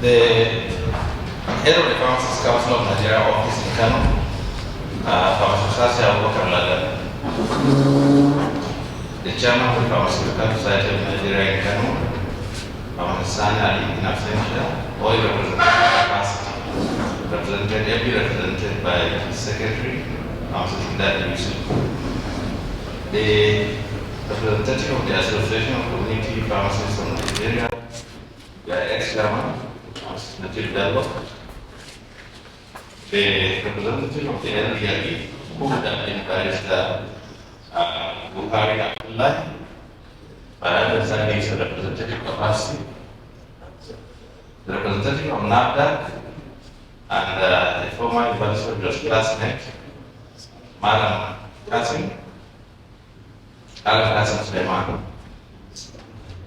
The head of the Pharmacists Council of Nigeria office in Kano, Pharmacists the chairman of the Pharmaceutical Society of Nigeria in Kano, Pharmacist Ali in absentia, all representative capacity, represented by the secretary, Pharmacist in that division. The representative of the Association of Community Pharmacists of Nigeria, the ex-chairman, Native Dialogue, the representative of the LDLE, who would have been Barrister Buhari Abdullah, but I understand he's a representative capacity, the representative of NAFDAC, and the former University of Just classmate, Madam Kasim, Al Kasim Suleiman,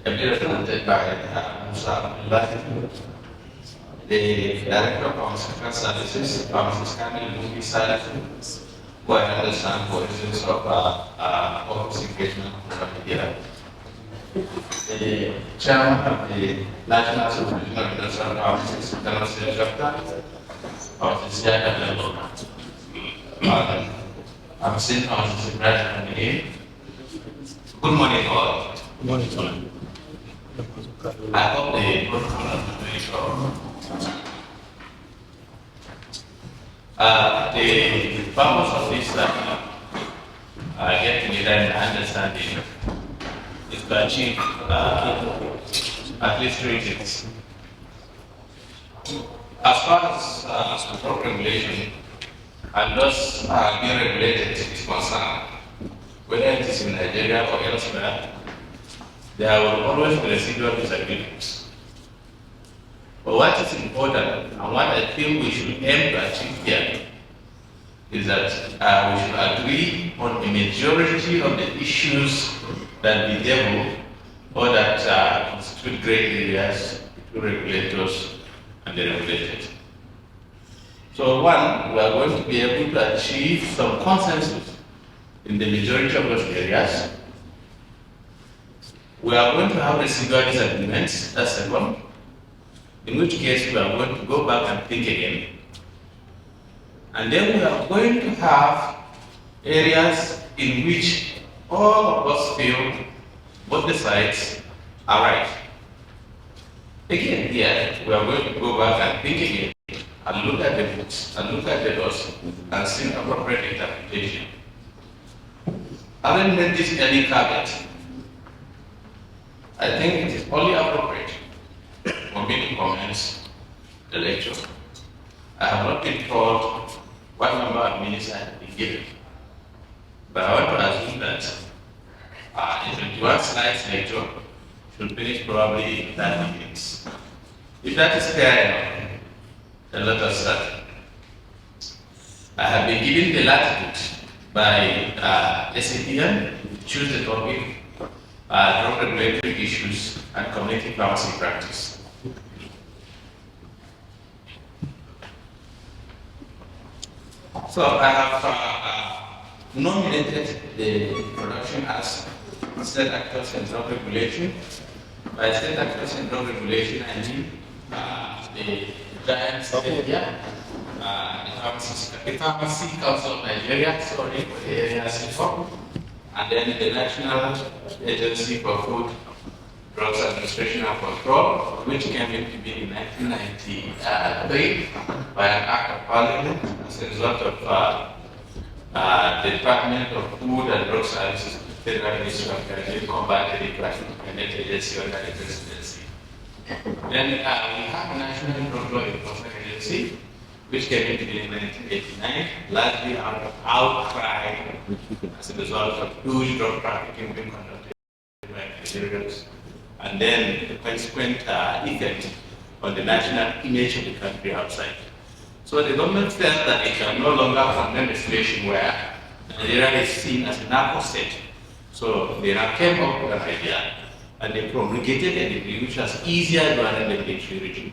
ably represented by Musa Abdullah, the Director of Pharmaceutical Services, Pharmacist Kamil Lumbi Salif, who I understand for reasons of office engagement from media. The Chairman of the National Association of Industrial Pharmacists, International State Chapter, Pharmacist Yaka I'm still Pharmacist Ibrahim again. Good morning, all. Good morning, sir. I hope the protocol is very short. The purpose of this get together and understanding is to achieve at least 3 things. As far as drug regulation and thus being regulated is concerned, whether it is in Nigeria or elsewhere, there will always be residual disagreements. But what is important and what I feel we should aim to achieve here is that we should agree on the majority of the issues that bedevil or that constitute gray areas between regulators and the regulated. So one, we are going to be able to achieve some consensus in the majority of those areas. We are going to have residual disagreements, that's second, in which case we are going to go back and think again. And then we are going to have areas in which all of us feel both the sides are right. Again, here, we are going to go back and think again, and look at the books, and look at the laws, and seek appropriate interpretation. Having made this early caveat, I think it is only appropriate for me to commence the lecture. I have not been told what number of minutes I have been given, but I want to assume that a 21 slides lecture should finish probably in 30 minutes. If that is fair enough, then let us start. I have been given the latitude by SAPM to choose the topic, drug regulatory issues and community pharmacy practice. So I have nominated the introduction as state actors in drug regulation. By state actors in drug regulation, I mean the giants here, the Pharmacy Council of Nigeria, sorry for the areas before, and then the National Agency for Food, Drugs Administration and Control, which came into being in 1993 by an act of parliament as a result of the Department of Food and Drug Services, Federal Ministry of Energy, combined the independent agency under the presidency. Then we have a National Drug Law Enforcement Agency, which came into being in 1989, largely out of outcry as a result of huge drug trafficking being conducted by Nigerians, and then the consequent effect on the national image of the country outside. So the government felt that it can no longer condemn a situation where Nigeria is seen as a narco state. So they now came up with an idea, and they promulgated a decree which was easier to run in the military regime.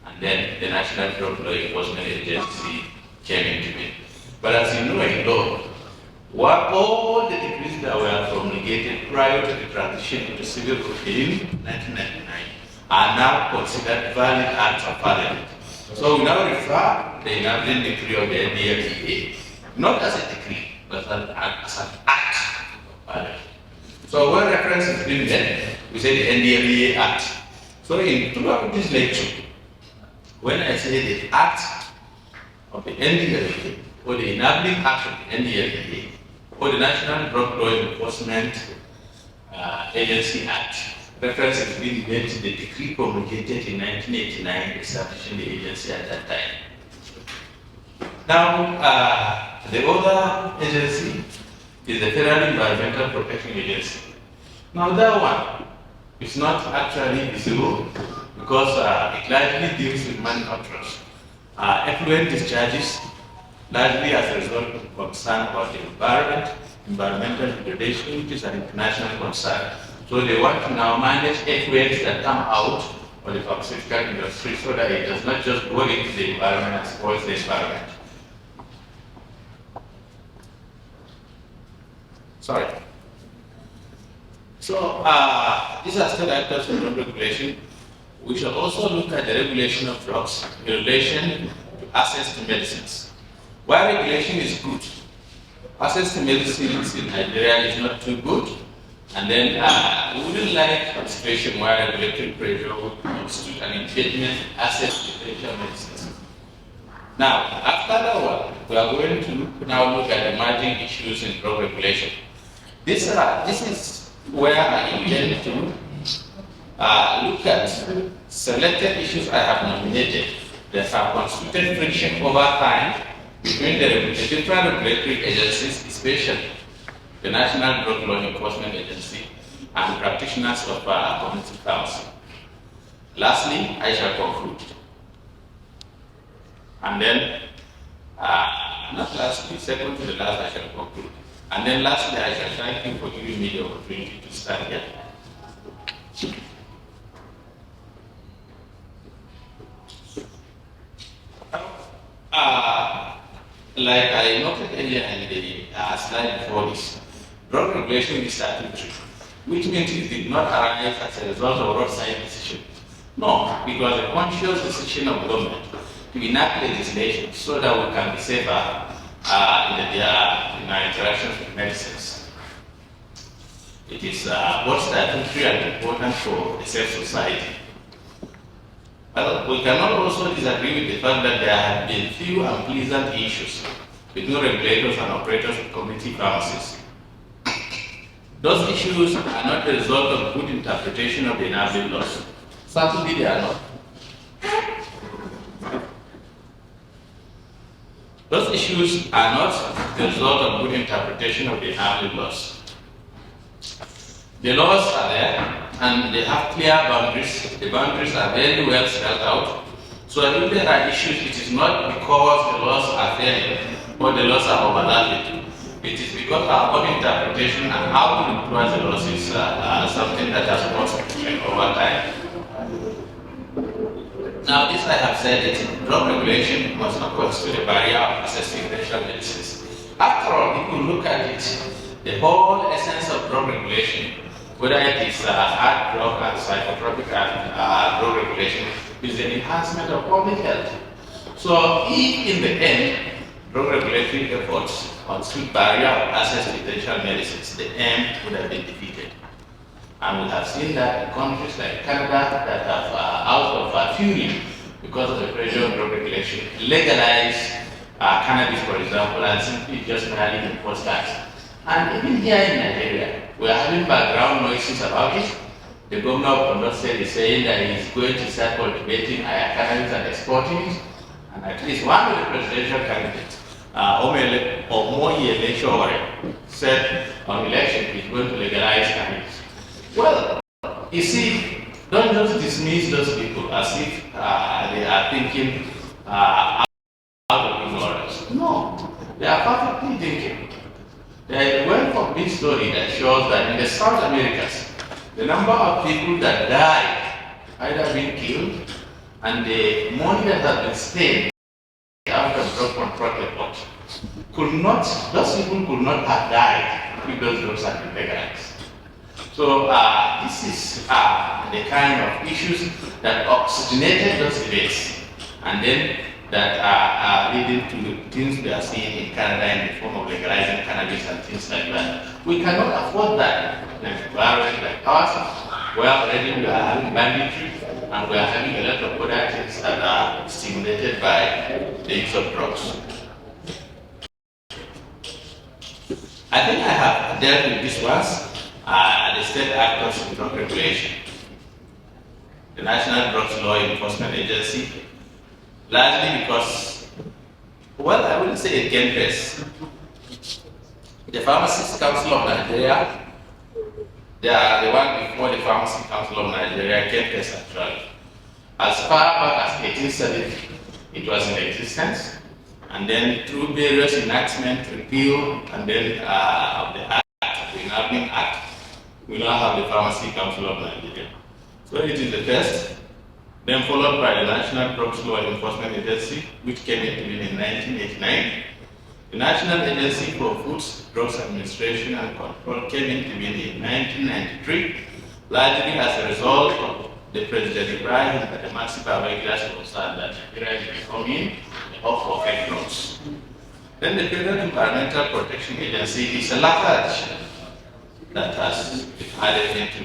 And then the National Drug Law Enforcement Agency came into being. But as you know in law, what all the decrees that were promulgated prior to the transition to the civil code in 1999 are now considered valid acts of parliament. So we now refer the enabling decree of the NDLEA not as a decree, but as an act of parliament. So when reference is being made, we say the NDLEA Act. So throughout this lecture, when I say the act of the NDLEA, or the enabling act of the NDLEA, or the National Drug Law Enforcement Agency Act, reference is being made to the decree promulgated in 1989 establishing the agency at that time. Now, the other agency is the Federal Environmental Protection Agency. Now that one is not actually visible because it largely deals with manufacturers. Effluent discharges, largely as a result of concern about the environment, environmental degradation, which is an international concern. So they want to now manage effluents that come out of the pharmaceutical industry so that it does not just go into the environment and spoil the environment. Sorry. So these are still actors of drug regulation. We should also look at the regulation of drugs in relation to access to medicines. While regulation is good, access to medicines in Nigeria is not too good. And then we wouldn't like a situation where regulatory pressure would constitute an impediment to access to essential medicines. Now, after that one, we are going to now look at emerging issues in drug regulation. This is where I intend to look at selected issues I have nominated that have constituted friction over time between the different regulatory agencies, especially the National Drug Law Enforcement Agency and practitioners of community pharmacy. Lastly, I shall conclude. And then, not lastly, second to the last, I shall conclude. And then lastly, I shall thank you for giving me the opportunity to start here. Like I noted earlier in the slide before this, drug regulation is statutory, which means it did not arise as a result of roadside decision. No, it was a conscious decision of government to enact legislation so that we can be safer in our interactions with medicines. It is both statutory and important for a safe society. Well, we cannot also disagree with the fact that there have been few unpleasant issues between regulators and operators of community pharmacies. Those issues are not the result of good interpretation of the enabling laws. Certainly they are not. Those issues are not the result of good interpretation of the enabling laws. The laws are there and they have clear boundaries. The boundaries are very well spelled out. So if there are issues, it is not because the laws are failing or the laws are overlapping. It is because our own interpretation and how to influence the laws is something that has caused friction over time. Now, this I have said that drug regulation must not constitute a barrier of access to essential medicines. After all, if you look at it, the whole essence of drug regulation, whether it is hard drug and psychotropic drug regulation, is the enhancement of public health. So if in the end, drug regulatory efforts constitute barrier of access to essential medicines, the aim would have been defeated. And we have seen that in countries like Canada that have out of fury because of the pressure of drug regulation, legalize cannabis, for example, and simply just merely enforce tax. And even here in Nigeria, we are having background noises about it. The governor of Ondo State is saying that he is going to start cultivating cannabis and exporting it. And at least one of the presidential candidates, Omoyele Sowore, said on election he's going to legalize cannabis. Well, you see, don't just dismiss those people as if they are thinking out of ignorance. No, they are perfectly thinking. There is a well-founded story that shows that in the South Americas, the number of people that died, either being killed, and the money that has been spent out of drug control efforts, those people could not have died if those drugs had been legalized. So this is the kind of issues that oxygenated those debates, and then that are leading to things we are seeing in Canada in the form of legalizing cannabis and things like that. We cannot afford that in an environment like ours, where already we are having banditry and we are having a lot of other things that are stimulated by the use of drugs. I think I have dealt with this once. The state actors in drug regulation, the National Drugs Law Enforcement Agency, largely because, well, I wouldn't say it came first. The Pharmacists Council of Nigeria, they are the one before the Pharmacy Council of Nigeria came first actually. As far back as 1870, it was in existence, and then through various enactments, repeal, and then of the Act, the Enabling Act, we now have the Pharmacy Council of Nigeria. So it is the first, then followed by the National Drugs Law Enforcement Agency, which came into being in 1989. The National Agency for Foods, Drugs Administration and Control came into being in 1993, largely as a result of the President Ibrahim and the massive Babangida concern that Nigeria is becoming a hub for fake drugs. Then the Federal Environmental Protection Agency is a latter addition that has been added into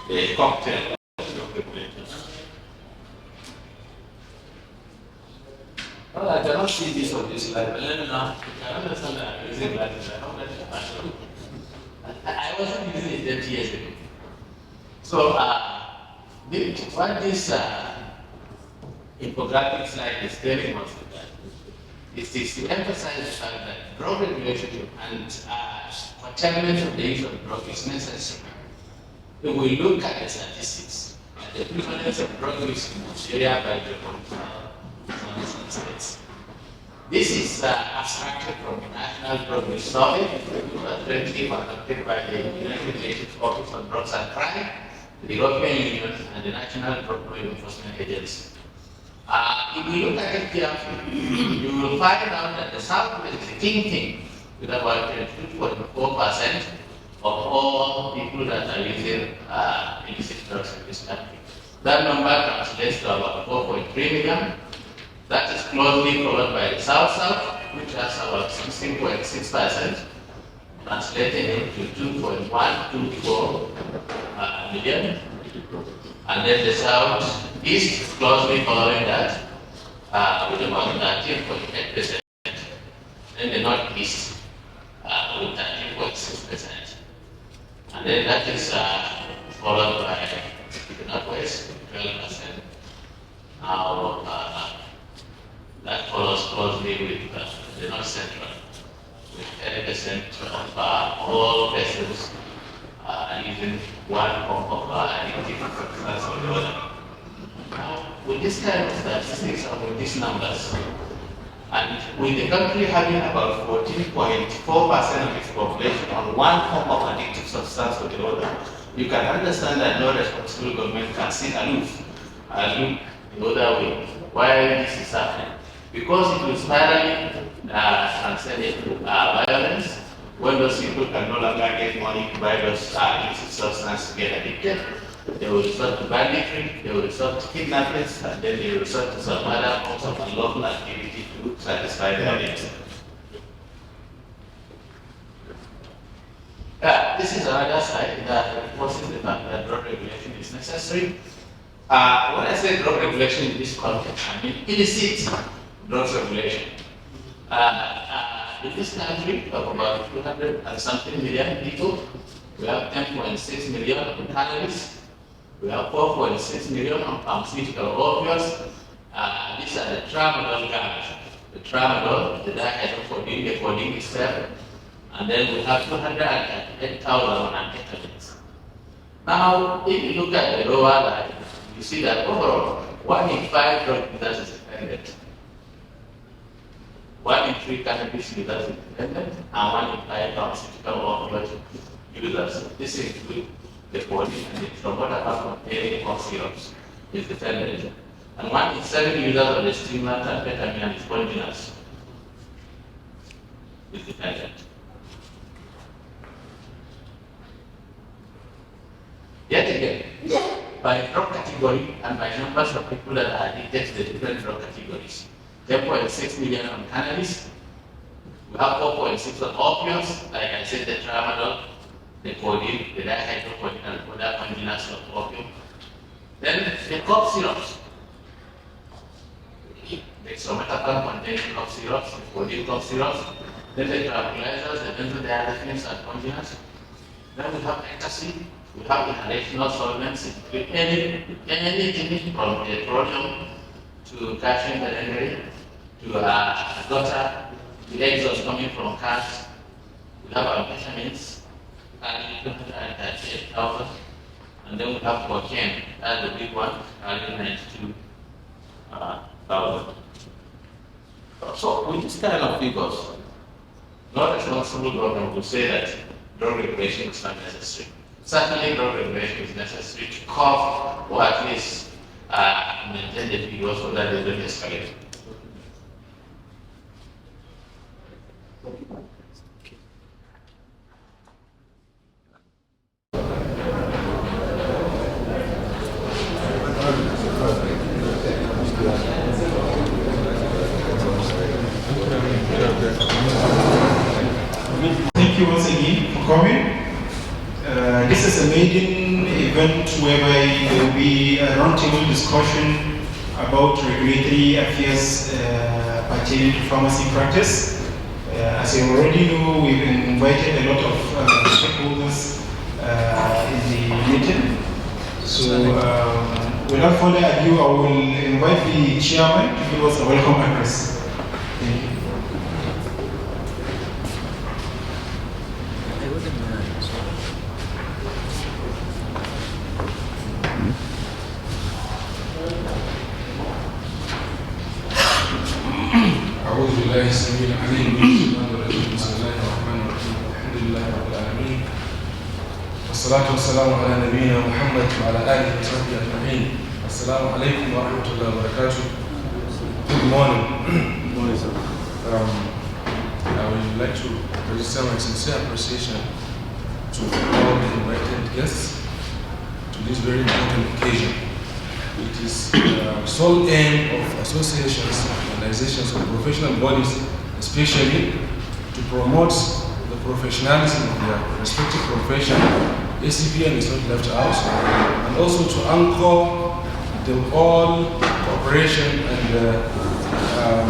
the cocktail of regulators. Well, I cannot see this on this slide, but let me know. I understand that I'm using glasses. I wasn't using it 30 years ago. So, what this infographic slide is telling us is to emphasize the fact that drug regulation and curtailment of the use of drug is necessary. If we look at the statistics, the prevalence of drug use in Nigeria by the zones and states. This is abstracted from the National Drug Use Survey, which was recently conducted by the United Nations Office on Drugs and Crime, the European Union, and the National Drug Law Enforcement Agency. If we look at it carefully, you will find out that the Southwest is the kingpin with about 22.4% of all people that are using illicit drugs in this country. That number translates to about 4.3 million. That is closely followed by the South-South, which has about 16.6%, translating into 2.124 million. And then the South-East closely following that with about 13.8%. Then the Northeast with 13.6%. And then that is followed by the Northwest, 12%. Now, that follows closely with the North Central, with 30% of all persons using one form of addictive substance or the other. Now, with this kind of statistics and with these numbers, and with the country having about 14.4% of its population on one form of addictive substance or the other, you can understand that no responsible government can sit aloof and look the other way while this is happening. Because it will spirally transcend into violence when those people can no longer get money to buy those illicit substances to get addicted. They will resort to banditry, they will resort to kidnappings, and then they will resort to some other forms of unlawful activity to satisfy their needs. This is another side that reinforces the fact that drug regulation is necessary. When I say drug regulation in this context, I mean illicit drugs regulation. In this country of about 200 and something million people, we have 10.6 million on cannabis, we have 4.6 million on pharmaceutical opioids. These are the tramadol gangs. The tramadol, the dihydrocodeine, the codeine itself, and then we have 208,000 on amphetamines. Now, if you look at the lower line, you see that overall, 1 in 5 drug users is dependent. 1 in 3 cannabis users is dependent, and 1 in 5 pharmaceutical opioid users. This includes the codeine and the tramadol containing cough syrups is dependent. And 1 in 7 users of the stimulant amphetamine and sponginous is dependent. Yet again, by drug category and by numbers of people that are addicted to the different drug categories. 10.6 million on cannabis. We have 4.6 on opiates, like I said, the tramadol, the codeine, the dihydrocodeine, and other congeners of opium. Then the cough syrups. The dextromethorphan containing cough syrups, the codeine cough syrups. Then the tranquilizers, the benzodiazepines, and congeners. Then we have ecstasy. We have inhalational solvents, anything from petroleum to calcium belenary to gutter, the exhaust coming from cars. We have amphetamines, and 238,000. And then we have cocaine, that's the big one, 92,000. So with this kind of figures, no responsible government would say that drug regulation is not necessary. Certainly, drug regulation is necessary to curb or at least maintain the figures so that they don't escalate. Thank you once again for coming. This is a maiden event whereby there will be a roundtable discussion about regulatory affairs pertaining to pharmacy practice. As you already know, we've invited a lot of stakeholders in the meeting. So without further ado, I will invite the chairman to give us a welcome address. Thank you. أعوذ بالله السميع العليم من الشيطان الرجيم بسم الله الرحمن الرحيم الحمد لله رب العالمين والصلاة والسلام على نبينا محمد وعلى آله وصحبه أجمعين السلام عليكم ورحمة الله وبركاته. Good morning. Good morning, sir. I would like to register my sincere appreciation to all the invited guests to this very important occasion. It is the sole aim of associations, organizations, and professional bodies, especially to promote the professionalism of their respective profession. ACPN is not left out, and also to anchor the all cooperation and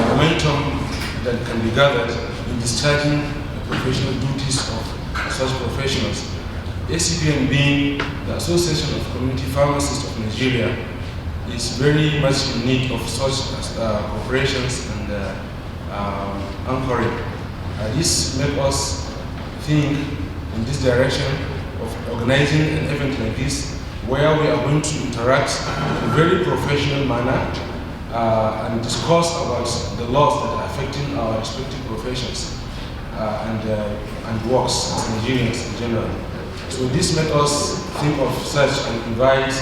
momentum that can be gathered in discharging the professional duties of such professionals. ACPN being the Association of Community Pharmacists of Nigeria is very much in need of such corporations and anchoring. This makes us think in this direction of organizing an event like this, where we are going to interact in a very professional manner and discuss about the laws that are affecting our respective professions and works as Nigerians in general. So this makes us think of such and invite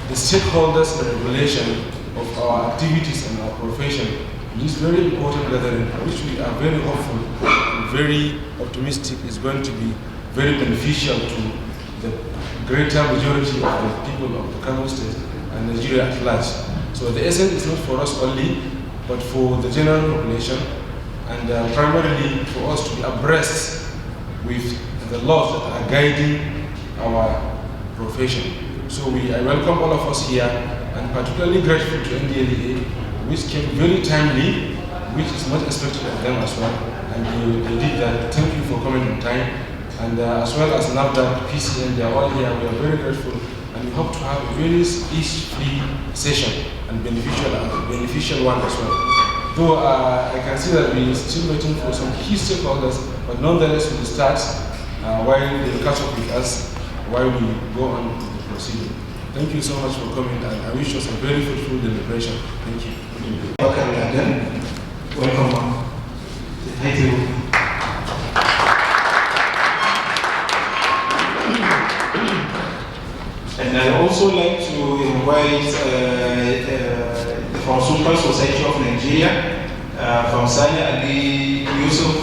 the stakeholders in the regulation of our activities and our profession. This very important gathering, which we are very hopeful and very optimistic is going to be very beneficial to the greater majority of the people of the Kano State and Nigeria at large. So the essence is not for us only, but for the general population, and primarily for us to be abreast with the laws that are guiding our profession. So I welcome all of us here, and particularly grateful to NDLEA, which came very timely, which is much expected of them as well, and they did that. Thank you for coming on time, and as well as NAFDAC, PCN, they are all here. We are very grateful, and we hope to have a very ease-free session and beneficial one as well. Though I can see that we are still waiting for some key stakeholders, but nonetheless we will start while they catch up with us while we go on with the procedure. Thank you so much for coming, and I wish us a very fruitful deliberation. Thank you. Welcome. Thank you. And I'd also like to invite the Pharmaceutical Society of Nigeria from Sani Ali Yusuf,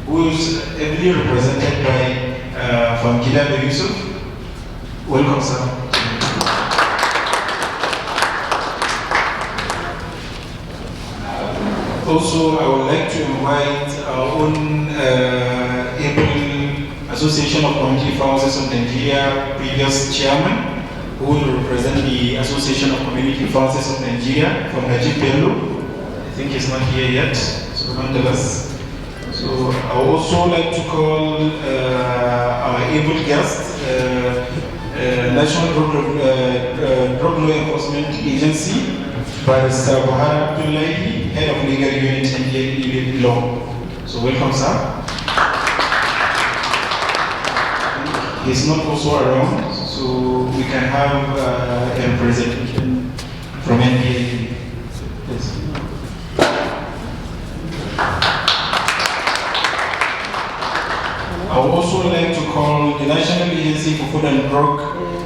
who is heavily represented by Fangida Yusuf. Welcome, sir. Also, I would like to invite our own able Association of Community Pharmacists of Nigeria previous chairman, who will represent the Association of Community Pharmacists of Nigeria from Najib Bello. I think he's not here yet, so nonetheless. So I would also like to call our able guest, National Drug Law Enforcement Agency, Barrister Buhari Abdullahi, Head of Legal Unit and Law. So welcome, sir. He's not also around, so we can have a representation from NDA. Yes. I would also like to call the National Agency for Food and Drug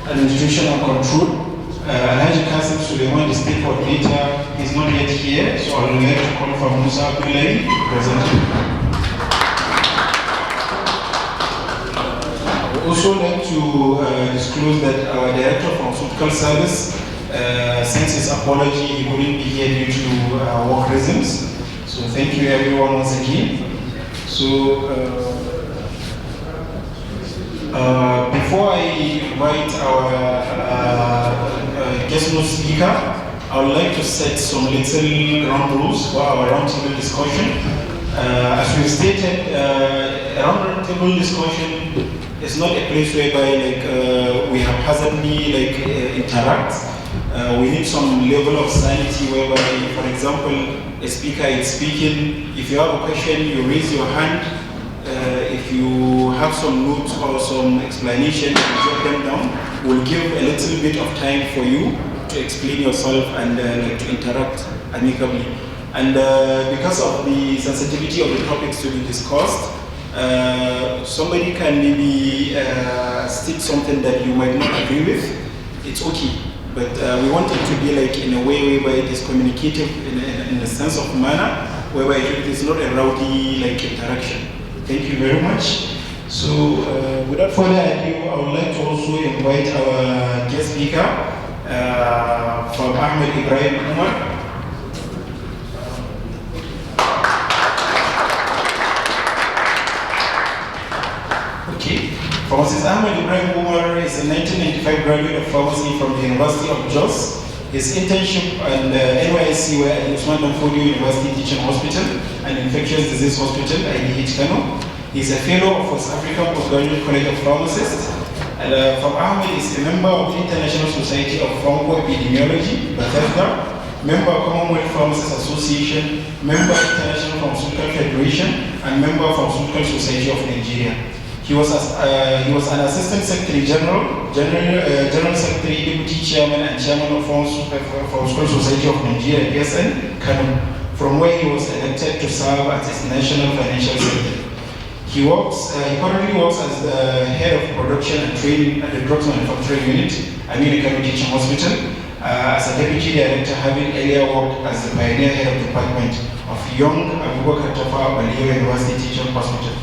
Administration and Control, Alhaji Kasim Suleiman, the state coordinator. He's not yet here, so I would like to call for Musa Abdullahi, representative. I would also like to disclose that our Director of Pharmaceutical Service sends his apology. He couldn't be here due to work reasons. So thank you everyone once again. So before I invite our guest note speaker, I would like to set some little ground rules for our roundtable discussion. As we've stated, a roundtable discussion is not a place whereby we haphazardly interact. We need some level of sanity whereby, for example, a speaker is speaking. If you have a question, you raise your hand. If you have some notes or some explanation, you jot them down. We'll give a little bit of time for you to explain yourself and to interact amicably. And because of the sensitivity of the topics to be discussed, somebody can maybe state something that you might not agree with. It's okay, but we want it to be in a way whereby it is communicative in a sense of manner, whereby it is not a rowdy interaction. Thank you very much. So without further ado, I would like to also invite our guest speaker from Ahmed Ibrahim Umar. Okay. Pharmacist Ahmed Ibrahim Umar is a 1995 graduate of pharmacy from the University of Jos. His internship and NYSC were at Usman Dan Fodio University Teaching Hospital and Infectious Disease Hospital, IDH Kano. He's a fellow of West African Postgraduate College of Pharmacists. And from Ahmed is a member of the International Society of Pharmacoepidemiology, Bethesda, member of Commonwealth Pharmacists Association, member of International Pharmaceutical Federation, and member of Pharmaceutical Society of Nigeria. He was an Assistant Secretary General, General Secretary, Deputy Chairman, and Chairman of Pharmaceutical Society of Nigeria, PSN, Kano, from where he was elected to serve as its National Financial Secretary. He currently works as the Head of Production and Training at the Drugs Manufacturing Unit, Aminu Kano Teaching Hospital, as a Deputy Director, having earlier worked as the Pioneer Head of Department of Young Abubakar Tafawa Balewa University Teaching Hospital.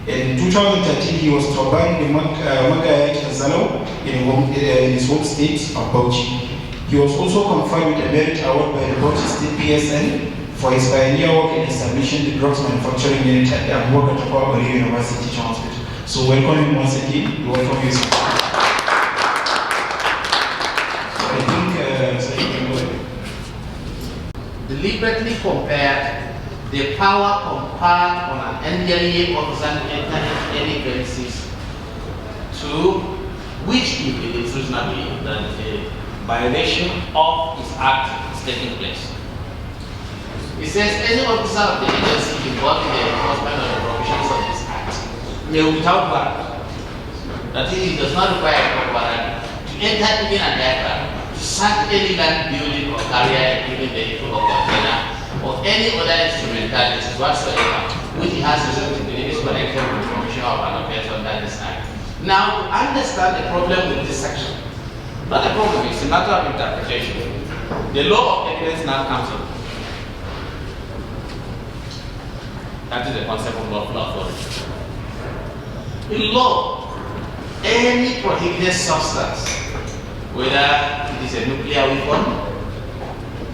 In 2013, he was Toban the Magaya Kazalo in his home state of Bauchi. He was also conferred with a merit award by the Bauchi State PSN for his pioneer work in establishing the drugs manufacturing unit at the Abubakar Tafawa Balewa University Teaching Hospital. So welcome him once again. We welcome you. So I think deliberately compared the power conferred on an NDLEA officer to enter any premises to which he believes reasonably that a violation of his act is taking place. He says any officer of the agency involved in the enforcement of the provisions of this act may without warrant, that is, he does not require a warrant to enter even an aircraft, to search any land building or carrier, including vehicle or container, or any other instrumentalities whatsoever, which he has reason to believe is connected with the commission of an offense under this act. Now, to understand the problem with this section, not a problem, it's a matter of interpretation. The law of evidence now comes in. That is the concept of lawful authority. In law, any prohibited substance, whether it is a nuclear weapon,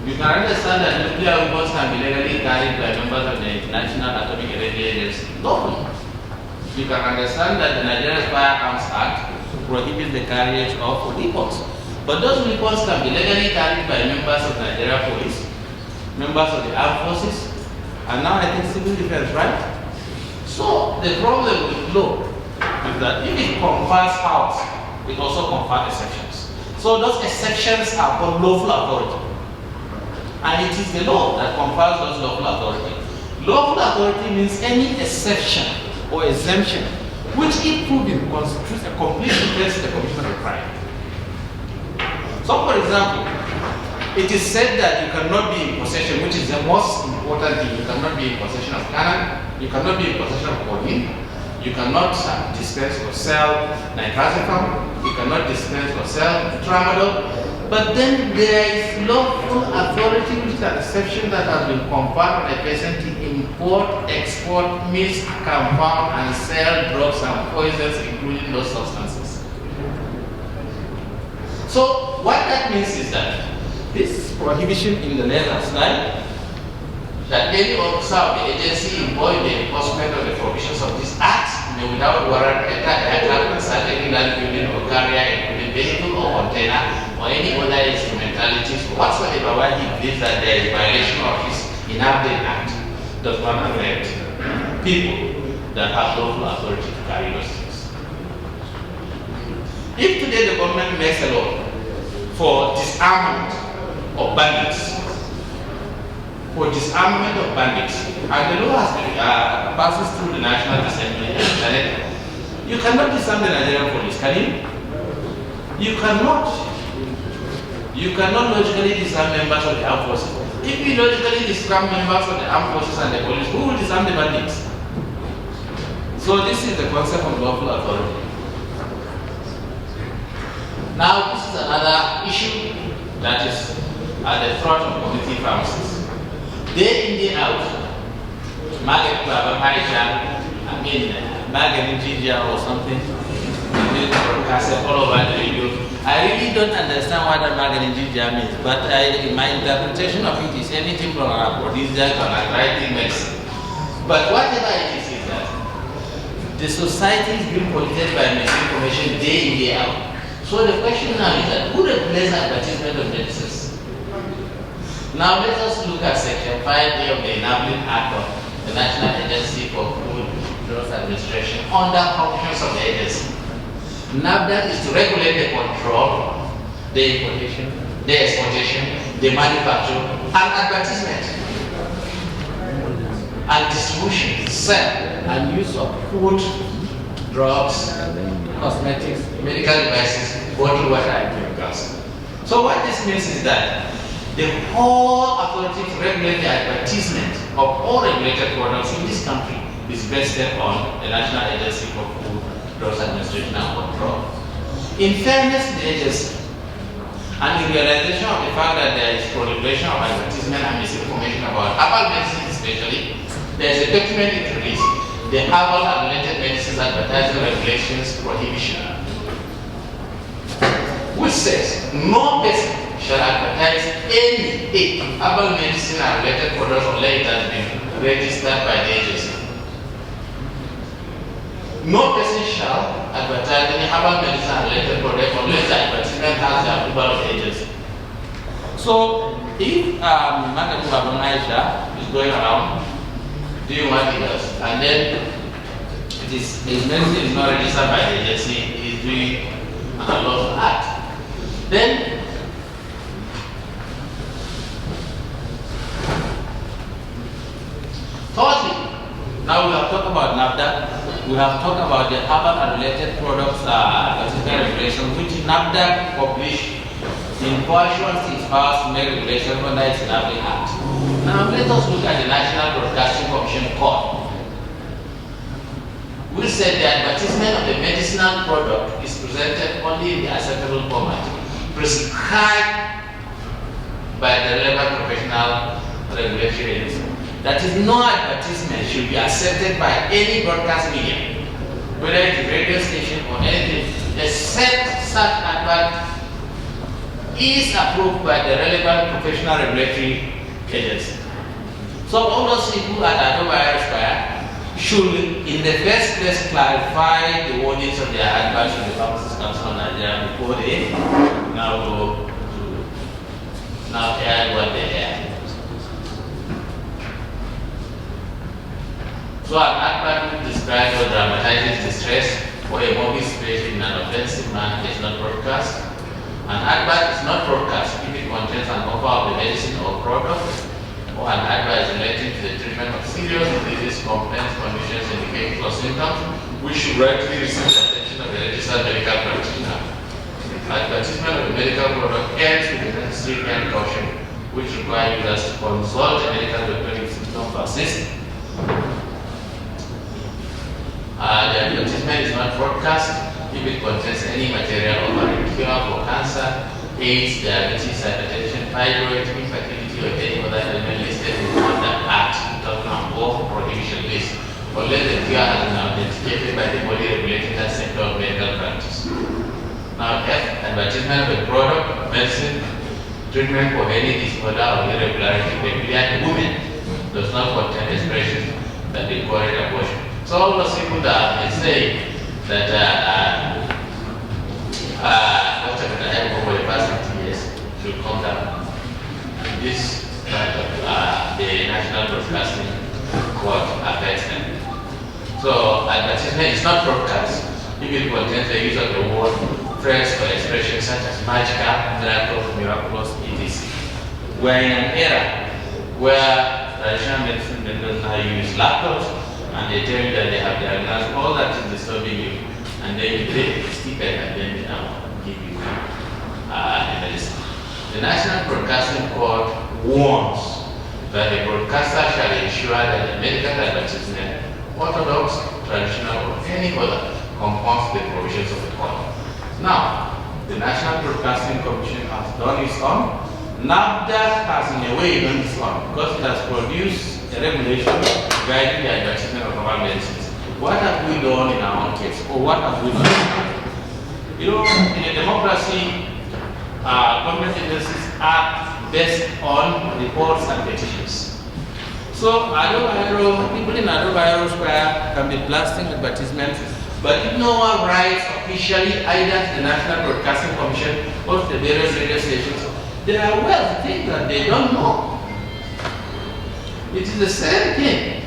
You can understand that nuclear weapons can be legally carried by members of the International Atomic Energy Agency. Lawfully. You can understand that the Nigerian Firearms Act prohibits the carriage of weapons. But those weapons can be legally carried by members of the Nigeria Police, members of the armed forces, and now I think civil defense, right? So the problem with law is that if it confers powers, it also confers exceptions. So those exceptions are called lawful authority. And it is the law that confers those lawful authority. Lawful authority means any exception or exemption which, if proven, constitutes a complete defense to the commission of a crime. So, for example, it is said that you cannot be in possession, which is the most important thing. You cannot be in possession of cannon, you cannot be in possession of cocaine, you cannot dispense or sell nitrazepam, you cannot dispense or sell tramadol. But then there is lawful authority, which is an exception that has been conferred on a person to import, export, mix, compound, and sell drugs and poisons, including those substances. So what that means is that this prohibition in the letter slide, that any officer of the agency involved in the enforcement of the provisions of this act may without warrant enter aircraft and certain illegal building or carrier, including vehicle or container, or any other instrumentalities whatsoever where he believes that there is violation of his enabling act does not affect people that have lawful authority to carry those things. If today the government makes a law for disarmament of bandits, and the law has been passes through the National Assembly and Senate, you cannot disarm the Nigerian police, can you? You cannot logically disarm members of the armed forces. If you logically disarm members of the armed forces and the police, who will disarm the bandits? So this is the concept of lawful authority. Now this is another issue that is at the front of community pharmacists. Day in, day out, Margaret Margaret Ginger or something, broadcasted all over the radio. I really don't understand what that Margaret Ginger means, but my interpretation of it is anything from an aphrodisiac or a writing medicine. But whatever it is that the society is being polluted by misinformation day in, day out. So the question now is that who regulates advertisement of medicines? Now let us look at Section 5A of the Enabling Act of the National Agency for Food Drugs Administration under functions of the agency. NAFDAC is to regulate the control, the importation, the exportation, the manufacture, and advertisement, and distribution, sale, and use of food, drugs, cosmetics, medical devices, bottled water, and chemicals. So what this means is that the whole authority to regulate the advertisement of all regulated products in this country is vested on the National Agency for Food, Drugs Administration and Control. In fairness to the agency, and in realization of the fact that there is proliferation of advertisement and misinformation about herbal medicine especially, there is a document introduced, the Herbal and Related Medicines Advertising Regulations Prohibition, which says no person shall advertise any herbal medicine and related products unless it has been registered by the agency. No person shall advertise any herbal medicine and related product unless the advertisement has the approval of the agency. So, if Madam Aisha is going around doing what he does, and then his medicine is not registered by the agency, he is doing an unlawful act, then thirdly, now we have talked about NAFDAC, we have talked about the herbal and related products regulation, which NAFDAC published in pursuance its powers to make regulations under its Enabling Act. Now let us look at the National Broadcasting Commission Code, which said the advertisement of the medicinal product is presented only in the acceptable format prescribed by the relevant professional regulatory agency. That is, no advertisement should be accepted by any broadcast media, whether it's a radio station or anything, except such advert is approved by the relevant professional regulatory agency. So all those people at Adobe should, in the first place, clarify the wordings of their advice to the Pharmacists Council of Nigeria before they now go to air what they air. So an advert describes or dramatizes distress or a movie situation in an offensive manner is not broadcast. An advert is not broadcast if it contains an offer of the medicine or product, or an advert relating to the treatment of serious diseases, complaints, conditions, indications, or symptoms, which should rightly receive the attention of a registered medical practitioner. Advertisement of a medical product ends with the necessary end caution, which requires users to consult a medical doctor if symptoms persist. The advertisement is not broadcast if it contains any material offering cure for cancer, AIDS, diabetes, hypertension, fibroid, infertility, or any other element listed in the Act 2004 prohibition list, unless the cure has been authenticated by the body regulating that sector of medical practice. Now, F, advertisement of a product, medicine, treatment for any disorder or irregularity peculiar to women does not contain expressions that encourage abortion. So all those people that may say that Dr. Kanahem over the past 50 years should come down. This part of the National Broadcasting Court affects them. So advertisement is not broadcast if it contains the use of the word, phrase, or expression such as magical, miracle, miraculous, etc. We're in an era where traditional medicine vendors now use laptops, and they tell you that they have diagnosed all that is disturbing you, and then you take a stipend and then they give you a medicine. The National Broadcasting Court warns that the broadcaster shall ensure that the medical advertisement, orthodox, traditional, or any other, conforms to the provisions of the court. Now, the National Broadcasting Commission has done its own. NAFDAC has in a way done its own because it has produced a regulation guiding the advertisement of our medicines. What have we done in our own case, or what have we done? You know, in a democracy, government agencies act based on reports and petitions. So, people in Adobe Square can be blasting advertisements, but if no one writes officially either to the National Broadcasting Commission or to the various radio stations, they are aware of things that they don't know. It is the same thing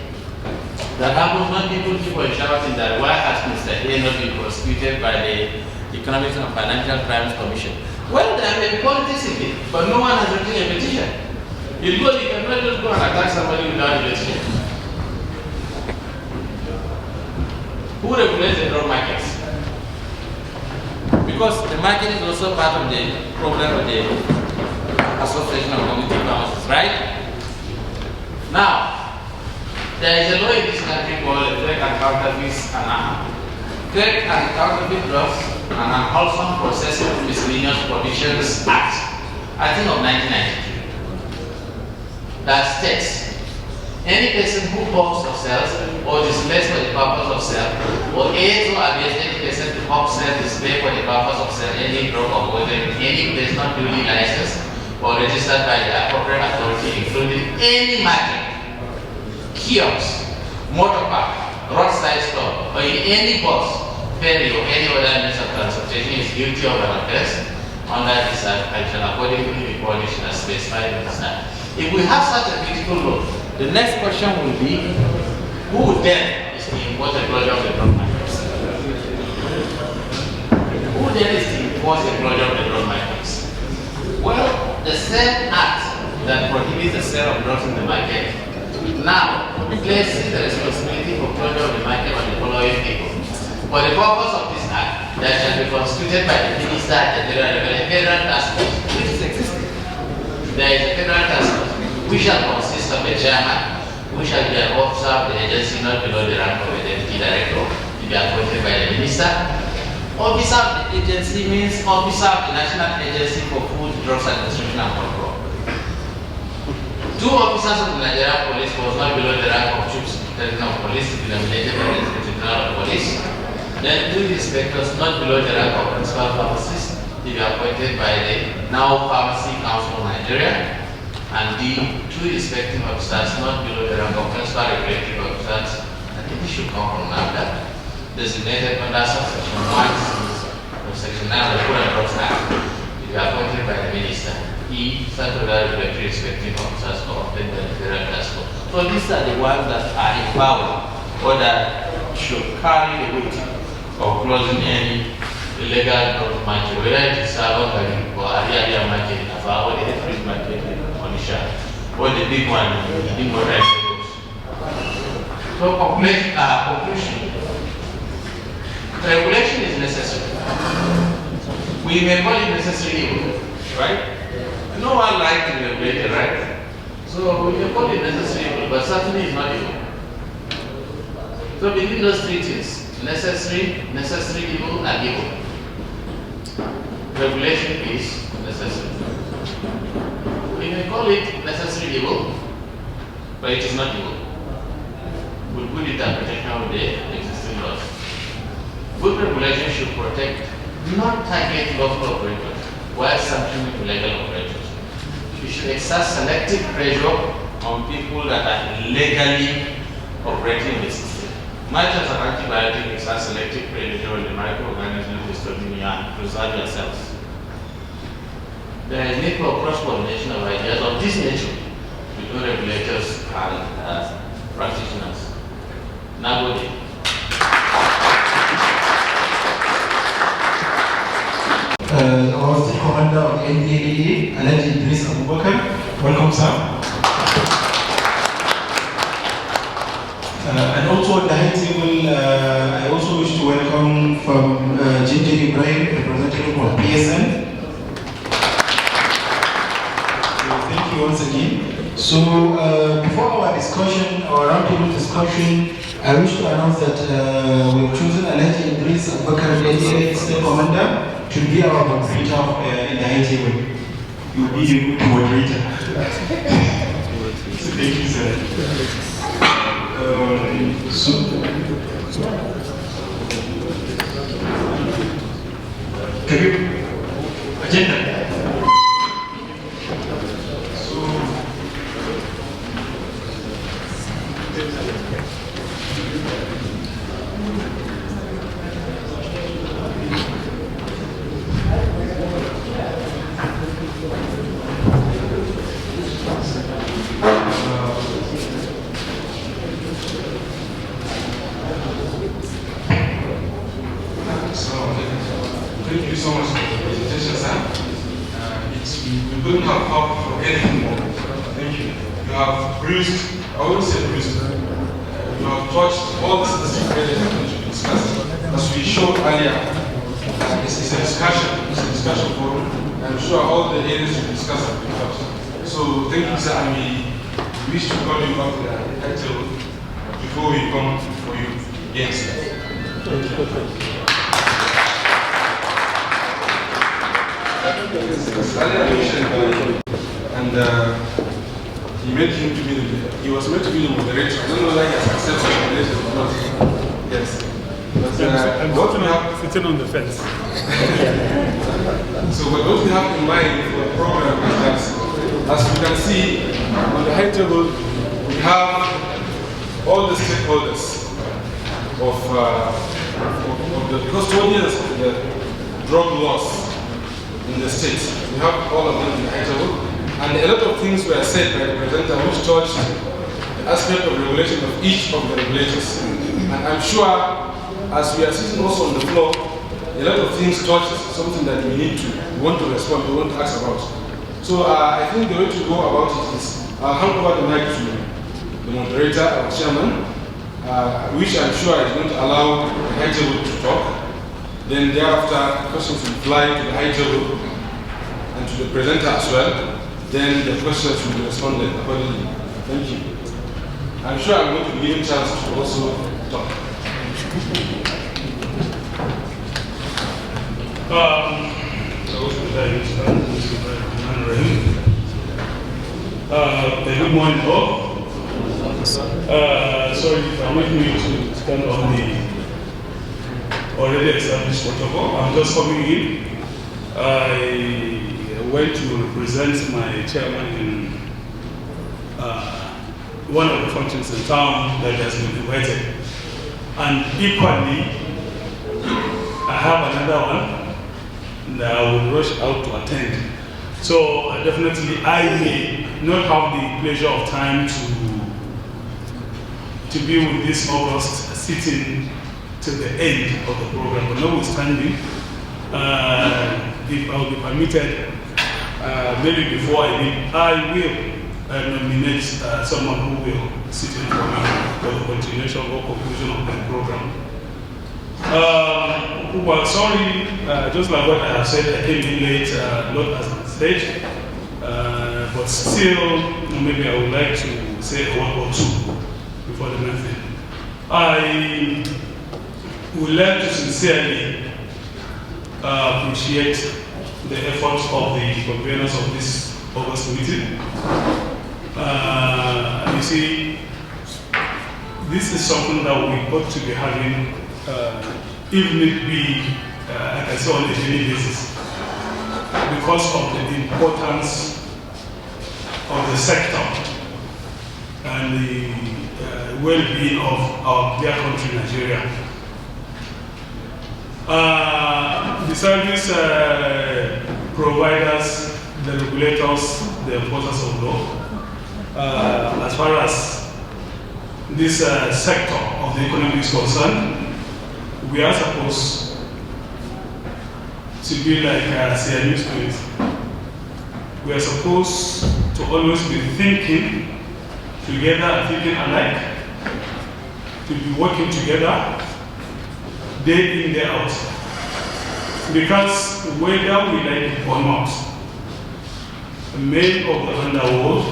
that happens when people keep on shouting that why has Mr. A not been prosecuted by the Economic and Financial Crimes Commission? Well, there may be politics in it, but no one has written a petition. You cannot just go and attack somebody without a petition. Who regulates the drug markets? Because the market is also part of the program of the Association of Community Pharmacists, right? Now, there is a law in this country called the Drug and Counterfeit Drugs and Unwholesome Processing of Miscellaneous Provisions Act, I think of 1992, that states any person who hawks or sells or displays for the purpose of sale or aids or abates any person to hawk, sell, display for the purpose of sale any drug or poison in any place not duly licensed or registered by the appropriate authority, including any market, kiosk, motor park, roadside store, or in any bus, ferry, or any other means of transportation is guilty of an offense under this act shall accordingly be punished as specified in this act. If we have such a beautiful law, the next question will be, who then is to impose the closure of the drug markets? Who then is to impose the closure of the drug markets? Well, the same act that prohibits the sale of drugs in the market now places the responsibility for closure of the market on the following people. For the purpose of this act, that shall be constituted by the minister at the federal level, a federal task force, which is existing. There is a federal task force, which shall consist of a chairman, which shall be an officer of the agency not below the rank of a deputy director, to be appointed by the minister. Officer of the agency means officer of the National Agency for Food, Drugs Administration and Control. 2 officers of the Nigerian Police Force not below the rank of Chief Superintendent of Police, denominated by the Inspector General of Police. Then 2 inspectors not below the rank of Principal Pharmacist, to be appointed by the now Pharmacy Council of Nigeria, and D, 2 inspecting officers not below the rank of principal regulatory officers, and it should come from NAFDAC, designated under subsection 1 of section 9 of the Food and Drugs Act, to be appointed by the minister. E, statutory regulatory inspecting officers appointed by the Federal Task Force. So these are the ones that are empowered or that should carry the weight of closing any illegal market, whether it is Salon or Area market in Ava, or the free market in Onisha, or the big one in Morai. So conclusion, regulation is necessary. We may call it necessary evil, right? No one likes to be regulated, right? So we may call it necessary evil, but certainly it's not evil. So between those 3 things, necessary evil, and evil, regulation is necessary. We may call it necessary evil, but it is not evil. With good interpretation of the existing laws. Good regulation should protect, not target local operators, while sanctioning illegal operators. We should exert selective pressure on people that are illegally operating the system. Much as an antibiotic exerts selective pressure on the microorganisms disturbing you and preserve yourselves. There is need for cross-pollination of ideas of this nature between regulators and practitioners. Nagode. Our State Commander of the NDAA, Alhaji Idris Abubakar. Welcome, sir. And also at the high table, I also wish to welcome from Ginger Ibrahim, representative of PSN. Thank you once again. So before our discussion, our roundtable discussion, I wish to announce that we have chosen Alhaji Idris Abubakar, the NDAA State Commander, to be our moderator in the high table. You will be the good moderator. So thank you, sir. Can you agenda? Thank you so much for the presentation, sir. We couldn't have hoped for anything more. Thank you. You have bruised, I wouldn't say bruised, you have touched all the specific areas that need to be discussed. As we showed earlier, it's a discussion forum. I'm sure all the areas you discussed have been touched. So thank you, sir, and we wish to call you back to the title before we come for you again, sir. And he was meant to be the moderator. I don't know whether he has accepted the moderation or not. Yes. But what we have sitting on the fence. So what we have in mind for the program is that, as you can see on the high table, we have all the stakeholders of the custodians of the drug laws in the state. We have all of them in the high table. And a lot of things were said by the presenter which touched the aspect of regulation of each of the regulators. And I'm sure, as we are sitting also on the floor, a lot of things touch something that we want to respond, we want to ask about. So I think the way to go about it is, I'll hand over the mic to the moderator, our chairman, which I'm sure is going to allow the high table to talk. Then thereafter, questions will fly to the high table and to the presenter as well. Then the questions will be responded accordingly. Thank you. I'm sure I'm going to be given a chance to also talk. Good morning, all. Sorry if I'm making you to stand on the already established protocol. I'm just coming in. I went to represent my chairman in one of the functions in town that has been invited. And equally, I have another one that I will rush out to attend. So definitely I may not have the pleasure of time to be with this August sitting till the end of the program. But notwithstanding, if I will be permitted, maybe before I leave, I will nominate someone who will sit in for me for the continuation or conclusion of the program. Well, sorry, just like what I have said, I came in late, not as on stage, but still, maybe I would like to say one or two before the next thing. I would like to sincerely appreciate the efforts of the conveners of this August meeting. You see, this is something that we ought to be having, even if we, like I say, on a daily basis, because of the importance of the sector and the well-being of our dear country, Nigeria. The service providers, the regulators, the enforcers of law, as far as this sector of the economy is concerned, we are supposed to be like Siamese twins. We are supposed to always be thinking together, thinking alike, to be working together, day in, day out. Because whether we like it or not, men of the underworld,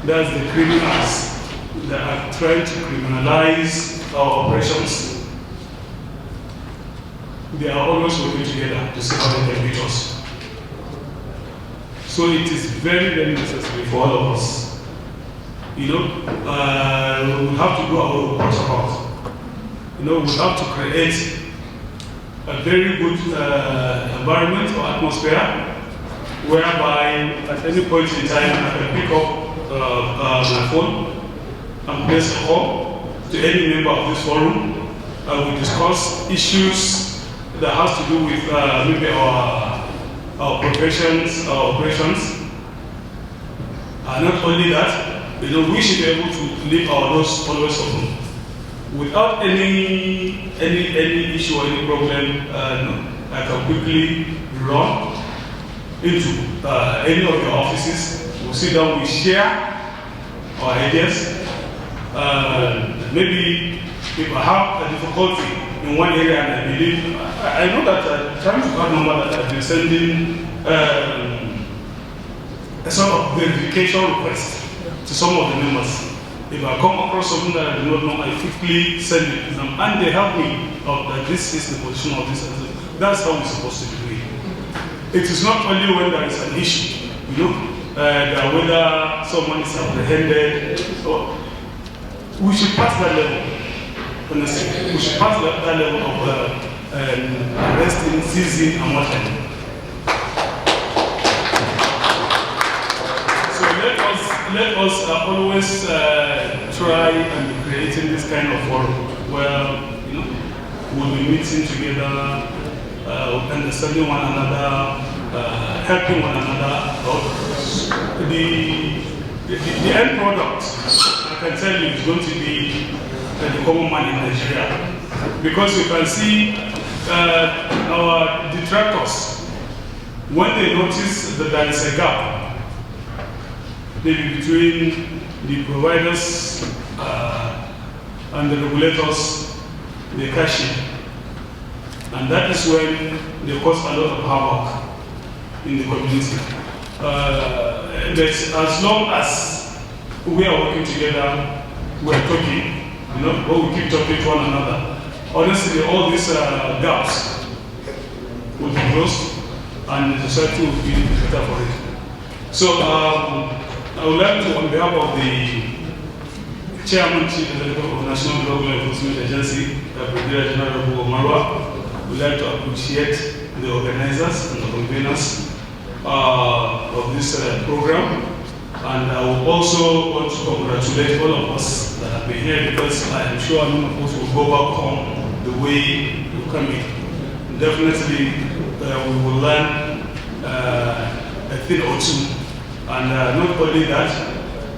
that's the criminals that are trying to criminalize our operations. They are always working together to see how they can beat us. So it is very, very necessary for all of us. You know, we have to do our report about. You know, we have to create a very good environment or atmosphere whereby at any point in time I can pick up my phone and place a call to any member of this forum and we discuss issues that has to do with maybe our professions, our operations. And not only that, you know, we should be able to leave our doors always open. Without any issue or any problem, I can quickly run into any of your offices. We'll sit down, we share our ideas. Maybe if I have a difficulty in one area and I believe, I know that trying to call number that I've been sending a sort of verification request to some of the members. If I come across something that I do not know, I quickly send it to them and they help me out that this is the position of this. That's how we're supposed to be doing. It is not only when there is an issue, you know, that whether someone is apprehended, or we should pass that level. Honestly, we should pass that level of arresting, seizing, and what have you. Let us always try and be creating this kind of forum where, you know, we'll be meeting together, understanding one another, helping one another. The end product, I can tell you, is going to be the common man in Nigeria. Because you can see our detractors, when they notice that there is a gap, maybe between the providers and the regulators, they cash in. And that is when they cause a lot of havoc in the community. But as long as we are working together, we are talking, you know, but we keep talking to one another. Honestly, all these gaps will be closed and the society will be better for it. So, I would like to, on behalf of the Chairman, Chief Executive of the National Drug Law Enforcement Agency, Brigadier General Marwa, would like to appreciate the organizers and the conveners of this program. And I would also want to congratulate all of us that have been here, because I am sure none of us will go back home the way we come in. Definitely we will learn a thing or two. And not only that,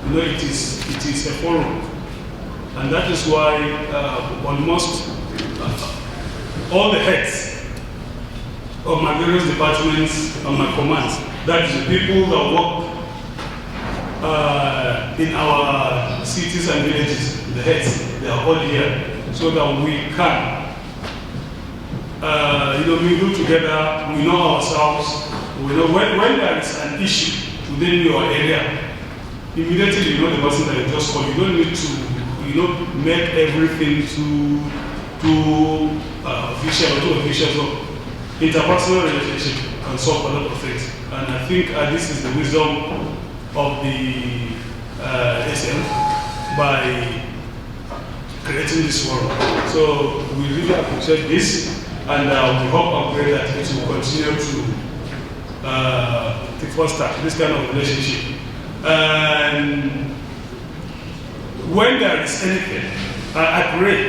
you know, it is a forum. And that is why almost all the heads of my various departments and my commands, that is the people that work in our cities and villages, the heads, they are all here, so that we can, you know, mingle together. We know ourselves. We know when there is an issue within your area, immediately you know the person that you just called. You don't need to, you know, make everything too official or too official. So interpersonal relationship can solve a lot of things. And I think this is the wisdom of the SM by creating this forum. So we really appreciate this, and we hope and pray that it will continue to foster this kind of relationship. And when there is anything, I pray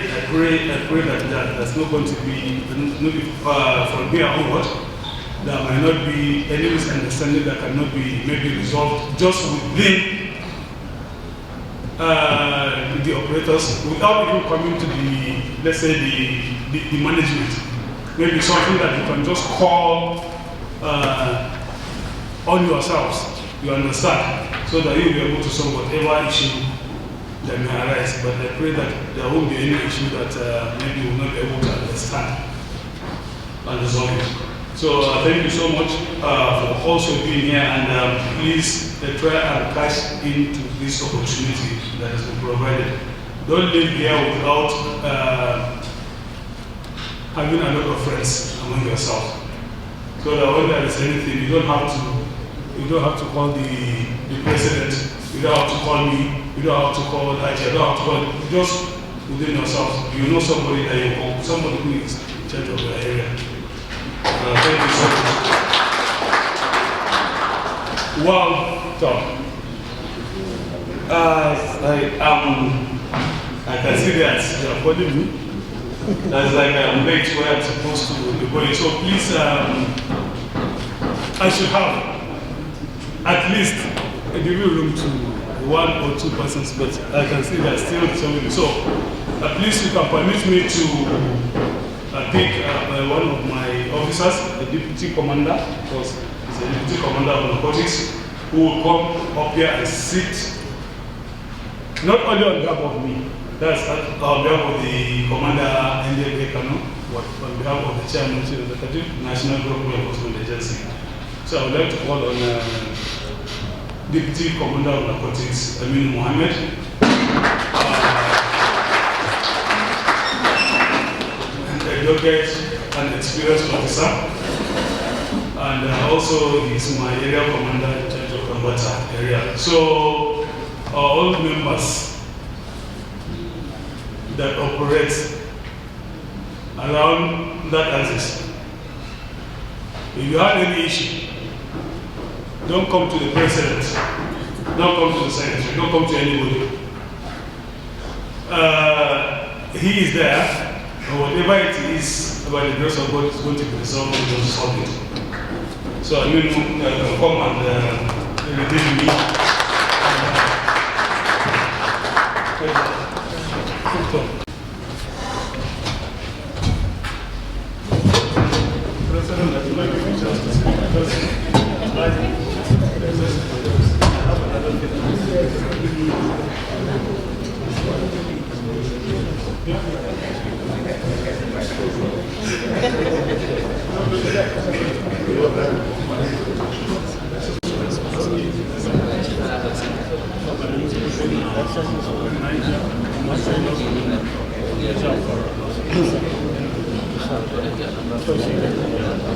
that there's not going to be, from here onward, there might not be any misunderstanding that cannot be maybe resolved just within the operators, without even coming to the, let's say, the management. Maybe something that you can just call on yourselves, you understand, so that you'll be able to solve whatever issue that may arise. But I pray that there won't be any issue that maybe you will not be able to understand and resolve it. So thank you so much for also being here, and please try and cash into this opportunity that has been provided. Don't live here without having a lot of friends among yourself, so that when there is anything, you don't have to call the president, you don't have to call me, you don't have to call IT, you don't have to call, just within yourself. You know somebody that you call, somebody who is in charge of your area. Thank you so much. Well, Tom, I can see that you are calling me. That's like I'm late where I'm supposed to be going. So please, I should have at least give you room to 1 or 2 persons, but I can see that still somebody. So at least you can permit me to pick one of my officers, the deputy commander, because he's a deputy commander of narcotics, who will come up here and sit, not only on behalf of me, that's on behalf of the commander, NDA Kano, but on behalf of the chairman of the National Drug Enforcement Agency. So I would like to call on Deputy Commander of Narcotics, Amin Mohammed. An experienced officer, and also he's my area commander in charge of Kambata area. So all members that operate around that axis, if you have any issue, don't come to the president, don't come to the secretary, don't come to anybody. He is there. Whatever it is, by the grace of God, is going to be resolved, we'll just solve it. So I mean, come and relieve me. President, I'd like to give you chance to speak.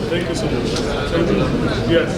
Thank you so much. Thank you. Yes.